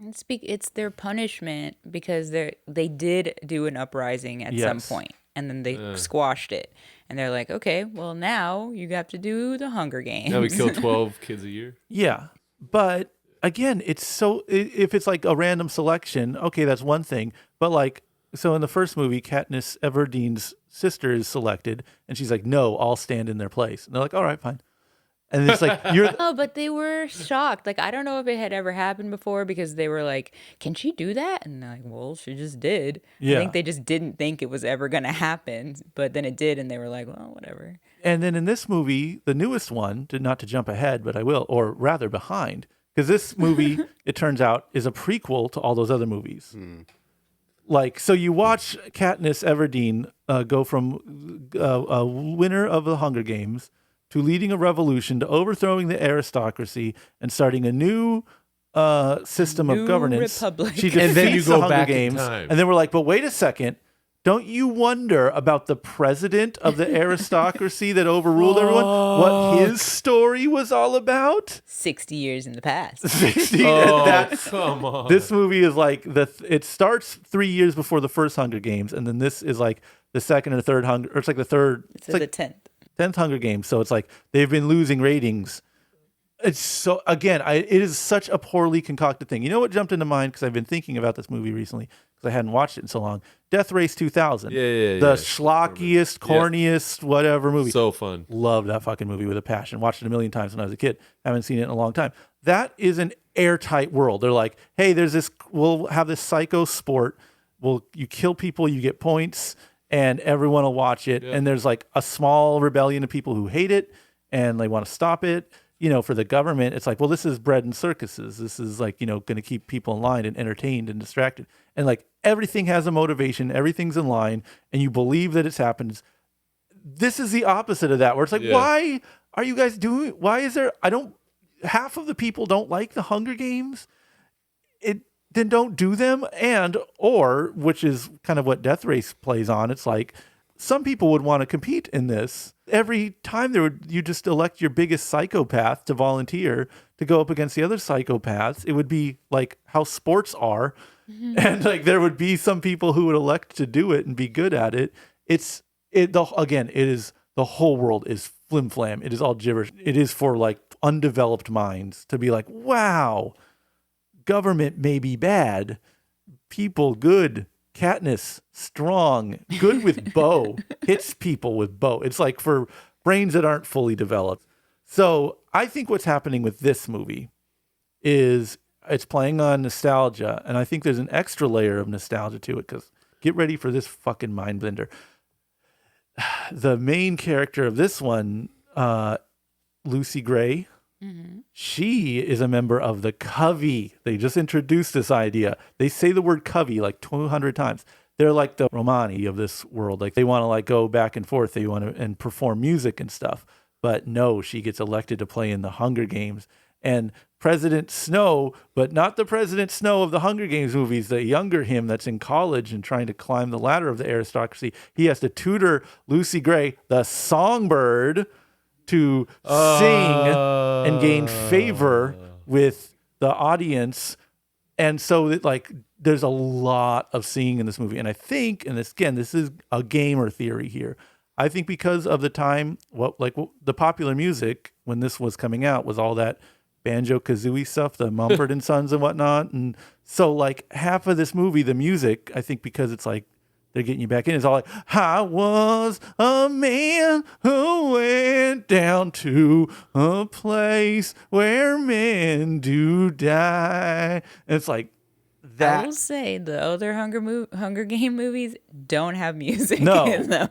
It's their punishment because they did do an uprising at some point, and then they squashed it. And they're like, okay, well, now you have to do the Hunger Games. Now we kill 12 kids a year? Yeah. But again, if it's like a random selection, okay, that's one thing. But so in the first movie, Katniss Everdeen's sister is selected, and she's like, no, I'll stand in their place. And they're like, all right, fine. And it's like, Oh, but they were shocked. Like, I don't know if it had ever happened before, because they were like, can she do that? And they're like, well, she just did. Yeah. I think they just didn't think it was ever going to happen, but then it did, and they were like, well, whatever. And then in this movie, the newest one, not to jump ahead, but I will, or rather behind, because this movie, it turns out, is a prequel to all those other movies. So you watch Katniss Everdeen go from a winner of the Hunger Games to leading a revolution, to overthrowing the aristocracy and starting a new system of governance. Republic. She defeats And then you the go Hunger back in Games, time. and then we're like, but wait a second. Don't you wonder about the president of the aristocracy that overruled everyone? What his story was all about? 60 years in the past. 60. Come on. This movie is like it starts 3 years before the first Hunger Games, and then this is like the second or third Hunger, or it's like the third. It's like the 10th Hunger Games. So it's like they've been losing ratings. It's so, again, it is such a poorly concocted thing. You know what jumped into mind, because I've been thinking about this movie recently because I hadn't watched it in so long. Death Race 2000. The schlockiest, corniest, whatever movie. So fun. Love that fucking movie with a passion. Watched it a million times when I was a kid. Haven't seen it in a long time. That is an airtight world. They're like, hey, we'll have this psycho sport. You kill people, you get points, and everyone will watch it. Yep. And there's like a small rebellion of people who hate it and they want to stop it. For the government, it's like, well, this is bread and circuses. This is like, going to keep people in line and entertained and distracted. And like everything has a motivation, everything's in line, and you believe that it's happened. This is the opposite of that, where it's like, why are you guys doing, why is there, half of the people don't like the Hunger Games. Then don't do them. Or, which is kind of what Death Race plays on, it's like, some people would want to compete in this. Every time you just elect your biggest psychopath to volunteer to go up against the other psychopaths. It would be like how sports are. Mm-hmm. And like there would be some people who would elect to do it and be good at it. The whole world is flim flam. It is all gibberish. It is for like undeveloped minds to be like, wow, government may be bad, people good. Katniss, strong, good with bow, hits people with bow. It's like for brains that aren't fully developed. So I think what's happening with this movie is it's playing on nostalgia. And I think there's an extra layer of nostalgia to it, because get ready for this fucking mind blender. The main character of this one, Lucy Gray, she is a member of the Covey. They just introduced this idea. They say the word Covey like 200 times. They're like the Romani of this world. Like they want to like go back and forth. They want to and perform music and stuff. But no, she gets elected to play in the Hunger Games. And President Snow, but not the President Snow of the Hunger Games movies, the younger him that's in college and trying to climb the ladder of the aristocracy. He has to tutor Lucy Gray, the songbird, to sing and gain favor with the audience And so like there's a lot of singing in this movie. And I think, and this is a gamer theory here. I think because of the time, the popular music when this was coming out was all that Banjo-Kazooie stuff, the Mumford and Sons and whatnot. And so like half of this movie, the music, I think because it's like they're getting you back in, it's all like, I was a man who went down to a place where men do die. And it's like that. I will say the other Hunger Game movies don't have music No. in them.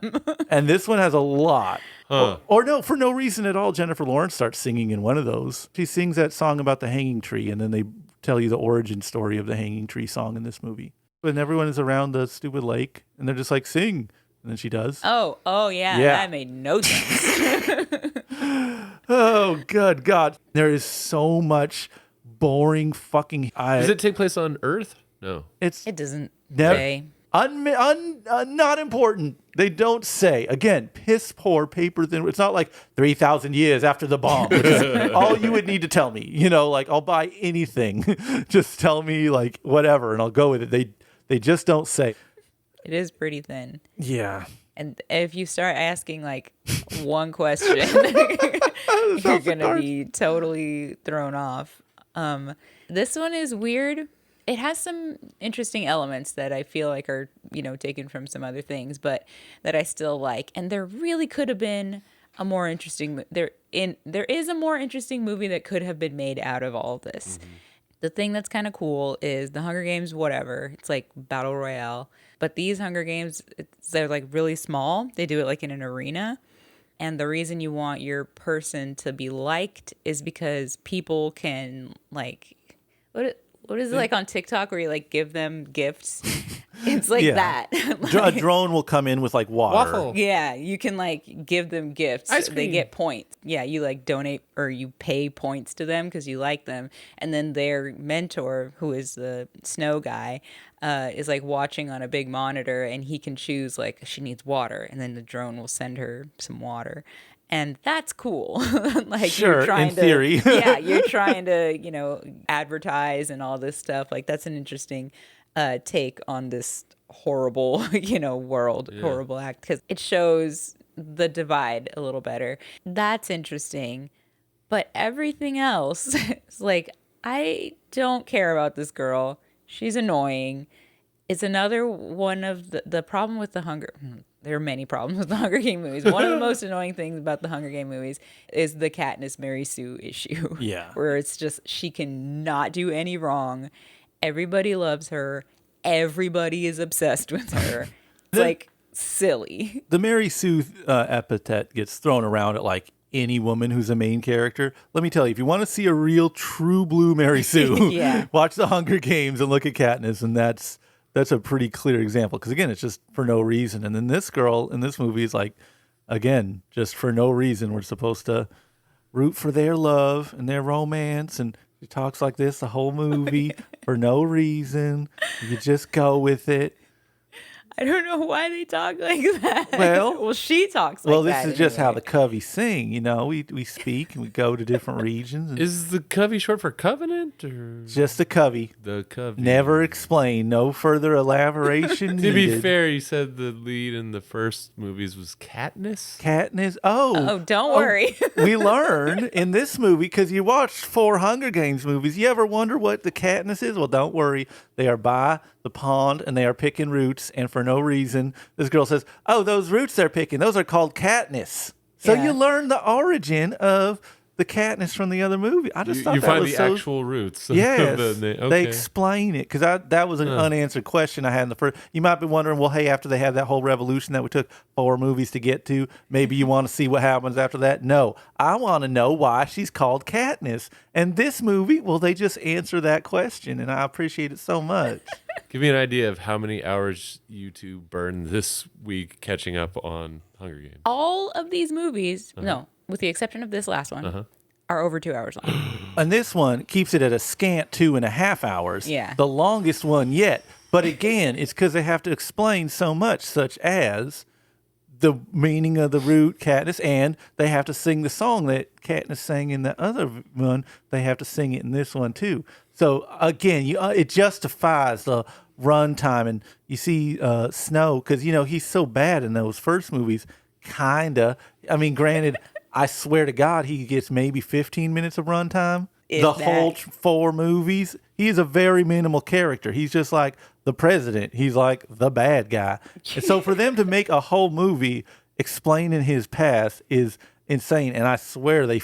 And this one has a lot. Huh. Or no, for no reason at all, Jennifer Lawrence starts singing in one of those. She sings that song about the hanging tree, and then they tell you the origin story of the hanging tree song in this movie. When everyone is around the stupid lake, and they're just like, sing. And then she does. Oh yeah, Yeah. that made no sense. Oh, good God. There is so much boring fucking... Does it take place on Earth? No. It's It doesn't Never- say. not important. They don't say. Again, piss poor, paper thin. It's not like 3,000 years after the bomb, which is all you would need to tell me. You know, like I'll buy anything. Just tell me like whatever, and I'll go with it. They just don't say. It is pretty thin. Yeah. And if you start asking like one question, you're gonna be totally thrown off. This one is weird. It has some interesting elements that I feel like are, taken from some other things, but that I still like. And there really could have been a more interesting. There is a more interesting movie that could have been made out of all of this. Mm-hmm. The thing that's kind of cool is the Hunger Games, whatever. It's like Battle Royale. But these Hunger Games, they're like really small. They do it like in an arena. And the reason you want your person to be liked is because people can like, what is it like on TikTok where you like give them gifts? It's like that. A drone will come in with like water. Waffle. Yeah, you can like give them gifts. Ice They cream. get points. Yeah, you like donate or you pay points to them because you like them. And then their mentor, who is the snow guy, is like watching on a big monitor, and he can choose like she needs water, and then the drone will send her some water. And that's cool. Like Sure, you're trying in theory. yeah, you're trying to, advertise and all this stuff. Like that's an interesting take on this horrible, world, horrible act, because it shows the divide a little better. That's interesting. But everything else is like, I don't care about this girl. She's annoying. It's another one of the problem with the Hunger. There are many problems with the Hunger Game movies. One of the most annoying things about the Hunger Game movies is the Katniss Mary Sue issue. Yeah. Where it's just, she cannot do any wrong. Everybody loves her. Everybody is obsessed with her. It's like silly. The Mary Sue epithet gets thrown around at like any woman who's a main character. Let me tell you, if you want to see a real true blue Mary Sue, Yeah. watch the Hunger Games and look at Katniss, and that's a pretty clear example. Because again, it's just for no reason. And then this girl in this movie is like, again, just for no reason. We're supposed to root for their love and their romance, and she talks like this the whole movie for no reason. You just go with it. I don't know why they talk like that. Well, she talks like that. This is just how anyway. the Coveys sing. We speak and we go to different regions. And Is the Covey short for Covenant or just a Covey. the Covey? Never explained. No further elaboration. To be needed. fair, you said the lead in the first movies was Katniss. Katniss. Oh, don't worry. We learn in this movie, because you watched 4 Hunger Games movies. You ever wonder what the Katniss is? Well, don't worry. They are by the pond and they are picking roots, and for no reason, this girl says, "Oh, those roots they're picking, those are called Katniss." So Yeah. you learn the origin of the Katniss from the other movie. I just thought You that find was the so... actual roots. Yes, of the name. they Okay. explain it, because that was an unanswered question I had in the first. You might be wondering, well, hey, after they had that whole revolution that we took 4 movies to get to, maybe you want to see what happens after that. No, I want to know why she's called Katniss. And this movie, well, they just answer that question, and I appreciate it so much. Give me an idea of how many hours you two burned this week catching up on Hunger Games. All of these movies, no, with the exception of this last one, are over 2 hours long. And this one keeps it at a scant 2.5 hours. Yeah. The longest one yet. But again, it's because they have to explain so much, such as the meaning of the root Katniss, and they have to sing the song that Katniss sang in the other one. They have to sing it in this one too. So again, it justifies the runtime, and you see Snow because he's so bad in those first movies. Kinda. I mean, granted, I swear to God, he gets maybe 15 minutes of runtime. Whole 4 movies, he is a very minimal character. He's just like the president. He's like the bad guy. And so for them to make a whole movie explaining his past is insane. And I swear they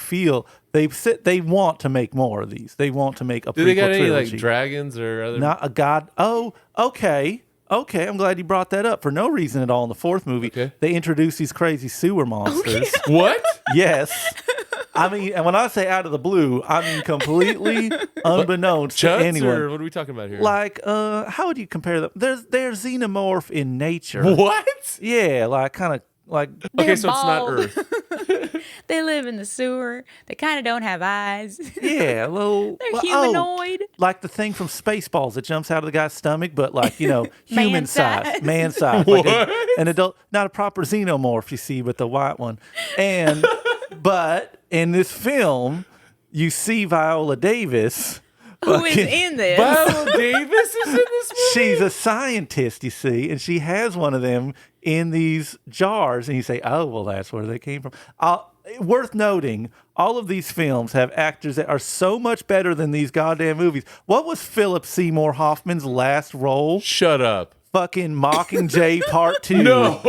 want to make more of these. They want to make a prequel Do they got any trilogy. like dragons or other? Not a god. Oh, okay. Okay, I'm glad you brought that up. For no reason at all in the 4th movie, they introduced these crazy sewer monsters. What? Yes. I mean, and when I say out of the blue, I mean completely unbeknownst to anyone. Or what are we talking about here? Like, how would you compare them? They're xenomorph in nature. What? Yeah, like kind of like. Okay, so bald. it's not Earth. They live in the sewer. They kind of don't have eyes. Yeah, They're humanoid. Like the thing from Spaceballs that jumps out of the guy's stomach, but like human Man-size. man size, like an adult, not a proper xenomorph, you see, but the white one. And but in this film, you see Viola Davis. Who is in this? Viola Davis is in this movie? She's a scientist, you see, and she has one of them in these jars. And you say, oh, well, that's where they came from. Worth noting, all of these films have actors that are so much better than these goddamn movies. What was Philip Seymour Hoffman's last role? Shut up. Fucking Mockingjay Part 2. No.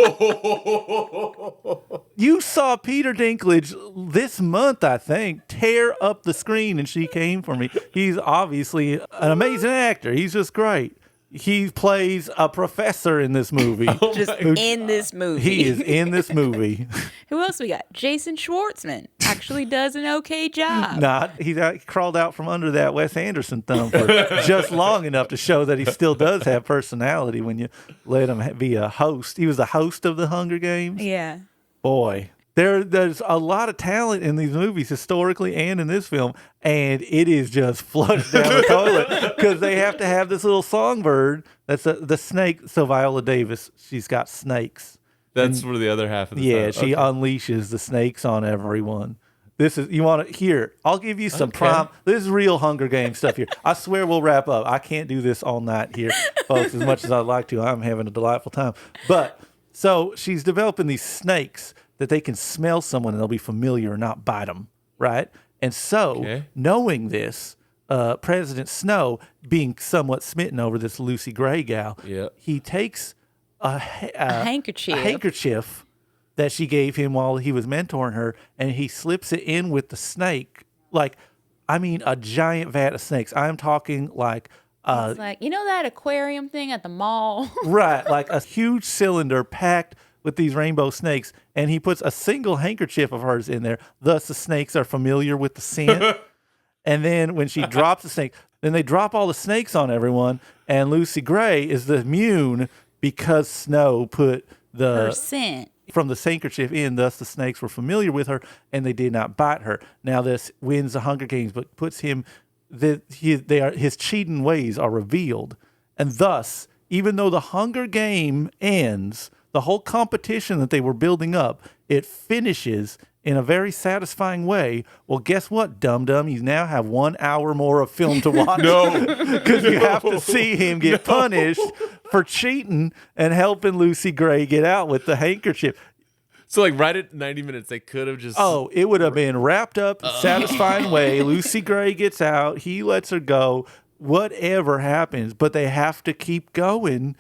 You saw Peter Dinklage this month, I think, tear up the screen, and she came for me. He's obviously an amazing actor. He's just great. He plays a professor in this movie. In this movie. He is in this movie. Who else we got? Jason Schwartzman actually does an okay job. He crawled out from under that Wes Anderson thumb for just long enough to show that he still does have personality when you let him be a host. He was the host of the Hunger Games. Yeah. Boy, there's a lot of talent in these movies historically and in this film, and it is just flushed down the toilet because they have to have this little songbird that's the snake. So Viola Davis, she's got snakes. That's for the other half of the Yeah, time. she unleashes the snakes on everyone. This is, you want to hear, I'll give you some prime. This is real Hunger Games stuff here. I swear we'll wrap up. I can't do this all night here, folks, as much as I'd like to. I'm having a delightful time. But so she's developing these snakes that they can smell someone and they'll be familiar and not bite them, right? And so, knowing this, President Snow, being somewhat smitten over this Lucy Gray gal, he takes a handkerchief that she gave him while he was mentoring her, and he slips it in with the snake. Like, I mean, a giant vat of snakes. I'm talking like... it's like, that aquarium thing at the mall? Right, like a huge cylinder packed with these rainbow snakes, and he puts a single handkerchief of hers in there. Thus, the snakes are familiar with the scent. And then when she drops the snake, then they drop all the snakes on everyone, and Lucy Gray is immune because Snow put her scent from the handkerchief in. Thus, the snakes were familiar with her, and they did not bite her. Now, this wins the Hunger Games, but puts him his cheating ways are revealed, and thus, even though the Hunger Game ends, the whole competition that they were building up, it finishes in a very satisfying way. Well, guess what, dum-dum? You now have 1 hour more of film to watch. Because you have to see him get punished for cheating and helping Lucy Gray get out with the handkerchief. So, like, right at 90 minutes, they could have just... Oh, it would have been wrapped up, satisfying way. Lucy Gray gets out. He lets her go. Whatever happens. But they have to keep going.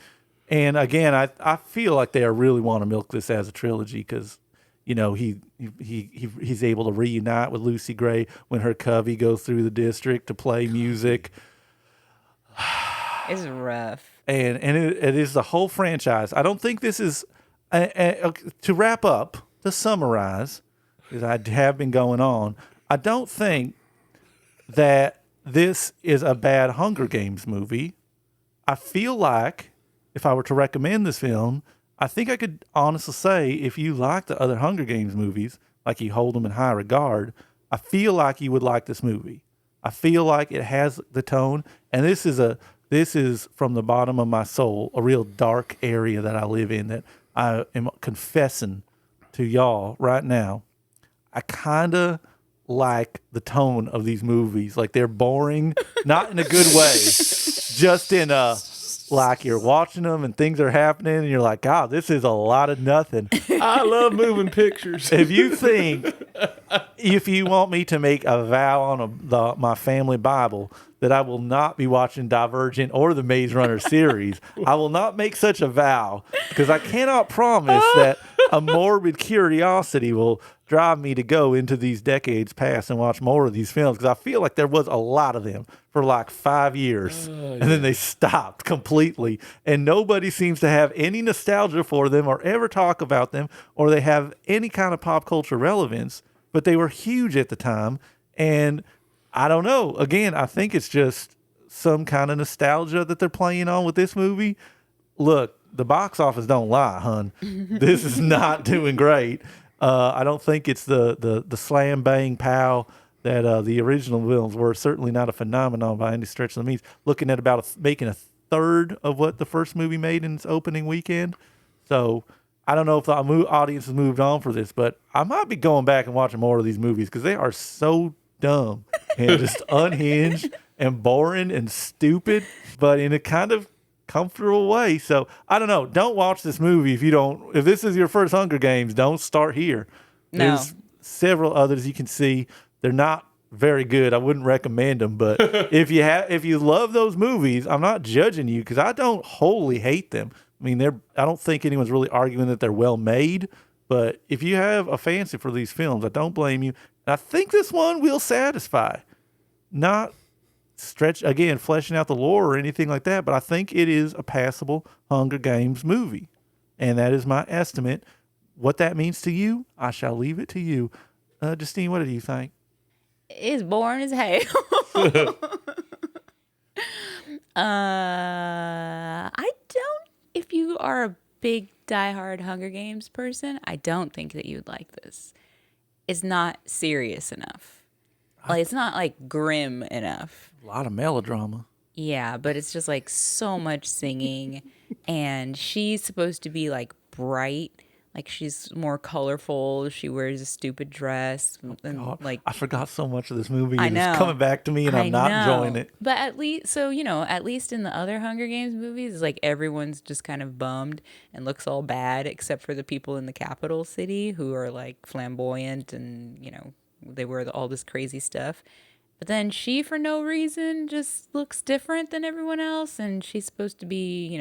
And again, I feel like they really want to milk this as a trilogy because, he's able to reunite with Lucy Gray when her covey goes through the district to play music. It's rough. And it is the whole franchise. I don't think this is... to wrap up, to summarize, because I have been going on, I don't think that this is a bad Hunger Games movie. I feel like if I were to recommend this film, I think I could honestly say if you like the other Hunger Games movies, like you hold them in high regard, I feel like you would like this movie. I feel like it has the tone, and this is from the bottom of my soul, a real dark area that I live in that I am confessing to y'all right now. I kind of like the tone of these movies. Like they're boring, not in a good way, just in a like you're watching them and things are happening and you're like, God, this is a lot of nothing. I love moving pictures. If you want me to make a vow on my family Bible that I will not be watching Divergent or the Maze Runner series, I will not make such a vow because I cannot promise that a morbid curiosity will drive me to go into these decades past and watch more of these films because I feel like there was a lot of them for like 5 years and then they stopped completely and nobody seems to have any nostalgia for them or ever talk about them or they have any kind of pop culture relevance, but they were huge at the time. And I don't know. Again, I think it's just some kind of nostalgia that they're playing on with this movie. Look, the box office don't lie, hun. This is not doing great. I don't think it's the slam bang pow that the original films were. Certainly not a phenomenon by any stretch of the means. Looking at making a third of what the first movie made in its opening weekend. So I don't know if the audience has moved on for this, but I might be going back and watching more of these movies because they are so dumb and just unhinged and boring and stupid, but in a kind of comfortable way. So I don't know. Don't watch this movie if this is your first Hunger Games, don't start here. No. There's several others you can see. They're not very good. I wouldn't recommend them, but if you love those movies, I'm not judging you because I don't wholly hate them. I mean, I don't think anyone's really arguing that they're well made, but if you have a fancy for these films, I don't blame you. And I think this one will satisfy. Not fleshing out the lore or anything like that, but I think it is a passable Hunger Games movie. And that is my estimate. What that means to you, I shall leave it to you. Justine, what do you think? It's boring as hell. I don't, if you are a big diehard Hunger Games person, I don't think that you would like this. It's not serious enough. Like, it's not like grim enough. A lot of melodrama. Yeah, but it's just like so much singing, and she's supposed to be like bright, like she's more colorful. She wears a stupid dress, and like I forgot so much of this movie. I And know. it's coming back to me, and I'm not enjoying it. But at least, at least in the other Hunger Games movies, it's like everyone's just kind of bummed and looks all bad, except for the people in the capital city who are like flamboyant and they wear all this crazy stuff. But then she, for no reason, just looks different than everyone else. And she's supposed to be,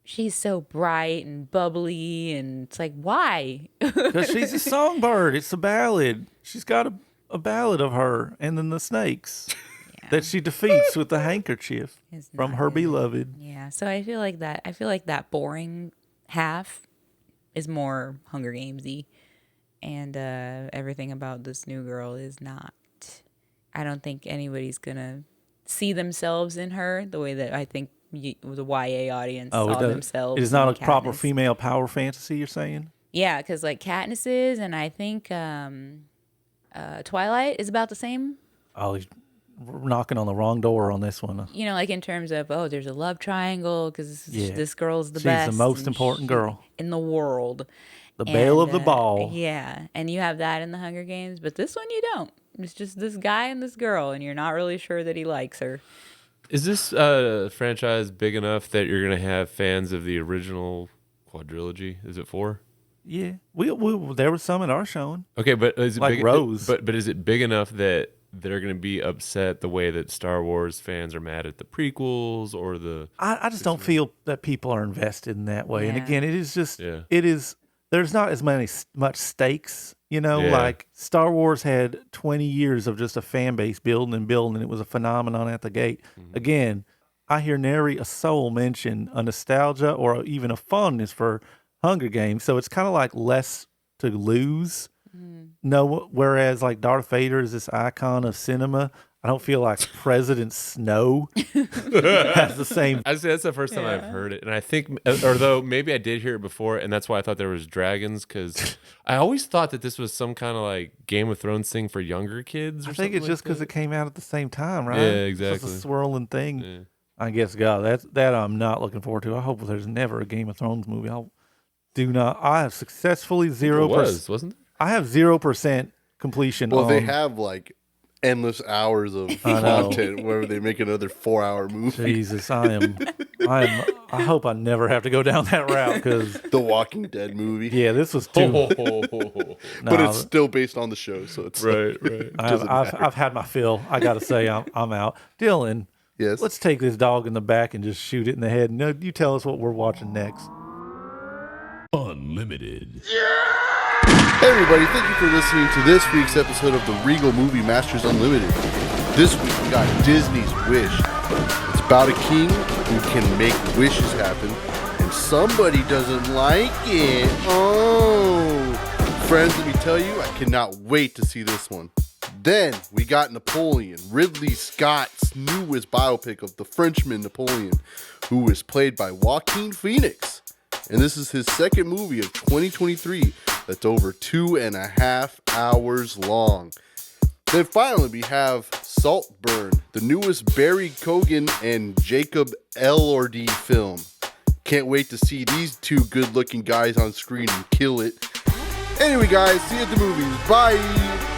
she's so bright and bubbly. And it's like, why? Because she's a songbird. It's a ballad. She's got a ballad of her and then the snakes that she defeats with the handkerchief from her beloved. Yeah. So I feel like that boring half is more Hunger Gamesy. And everything about this new girl is not. I don't think anybody's going to see themselves in her the way that I think the YA audience saw themselves. It is not in a proper Katniss. female power fantasy, you're saying? Yeah, because like Katniss is, and I think Twilight is about the same. Oh, we're knocking on the wrong door on this one. Like in terms of, there's a love triangle because this girl's the She's best. the most and important girl in the world. The belle of the ball. Yeah, and you have that in the Hunger Games, but this one you don't. It's just this guy and this girl, and you're not really sure that he likes her. Is this franchise big enough that you're going to have fans of the original quadrilogy? Is it 4? Yeah, we there was some at our showing. Okay, but is it Like big, Rose. But is it big enough that they're going to be upset the way that Star Wars fans are mad at the prequels or the? I just don't feel that people are invested in that way. And Yeah. again, it is just it is. There's not as much stakes, Yeah. like Star Wars had 20 years of just a fan base building and building, and it was a phenomenon at the gate. Mm-hmm. Again, I hear nary a soul mention a nostalgia or even a fondness for Hunger Games, so it's kind of like less to lose. No, whereas like Darth Vader is this icon of cinema. I don't feel like President Snow has the same. I say that's the first time I've heard it, and I think, or though maybe I did hear it before, and that's why I thought there was dragons, because I always thought that this was some kind of like Game of Thrones thing for younger kids. Or I think it's something just because like it came out at the same time, right? Yeah, It's just exactly. a swirling thing. that. Yeah. I guess, God, that I'm not looking forward to. I hope there's never a Game of Thrones movie. I have successfully It was, wasn't it? I have 0% completion. Well, they have like endless hours of content where they make another 4-hour movie. Jesus, I hope I never have to go down that route because The Walking Dead movie. yeah, this was too. But it's still based on the show, so it's right. I've had my fill. I got to say, I'm out. Dylan, Yes. let's take this dog in the back and just shoot it in the head. No, you tell us what we're watching next. Unlimited. Hey everybody, thank you for listening to this week's episode of the Regal Movie Masters Unlimited. This week we got Disney's Wish. It's about a king who can make wishes happen, and somebody doesn't like it. Oh, friends, let me tell you, I cannot wait to see this one. Then we got Napoleon, Ridley Scott's newest biopic of the Frenchman Napoleon, who is played by Joaquin Phoenix. And this is his second movie of 2023 that's over 2.5 hours long. Then finally we have Saltburn, the newest Barry Keoghan and Jacob Elordi film. Can't wait to see these two good looking guys on screen and kill it. Anyway guys, see you at the movies. Bye!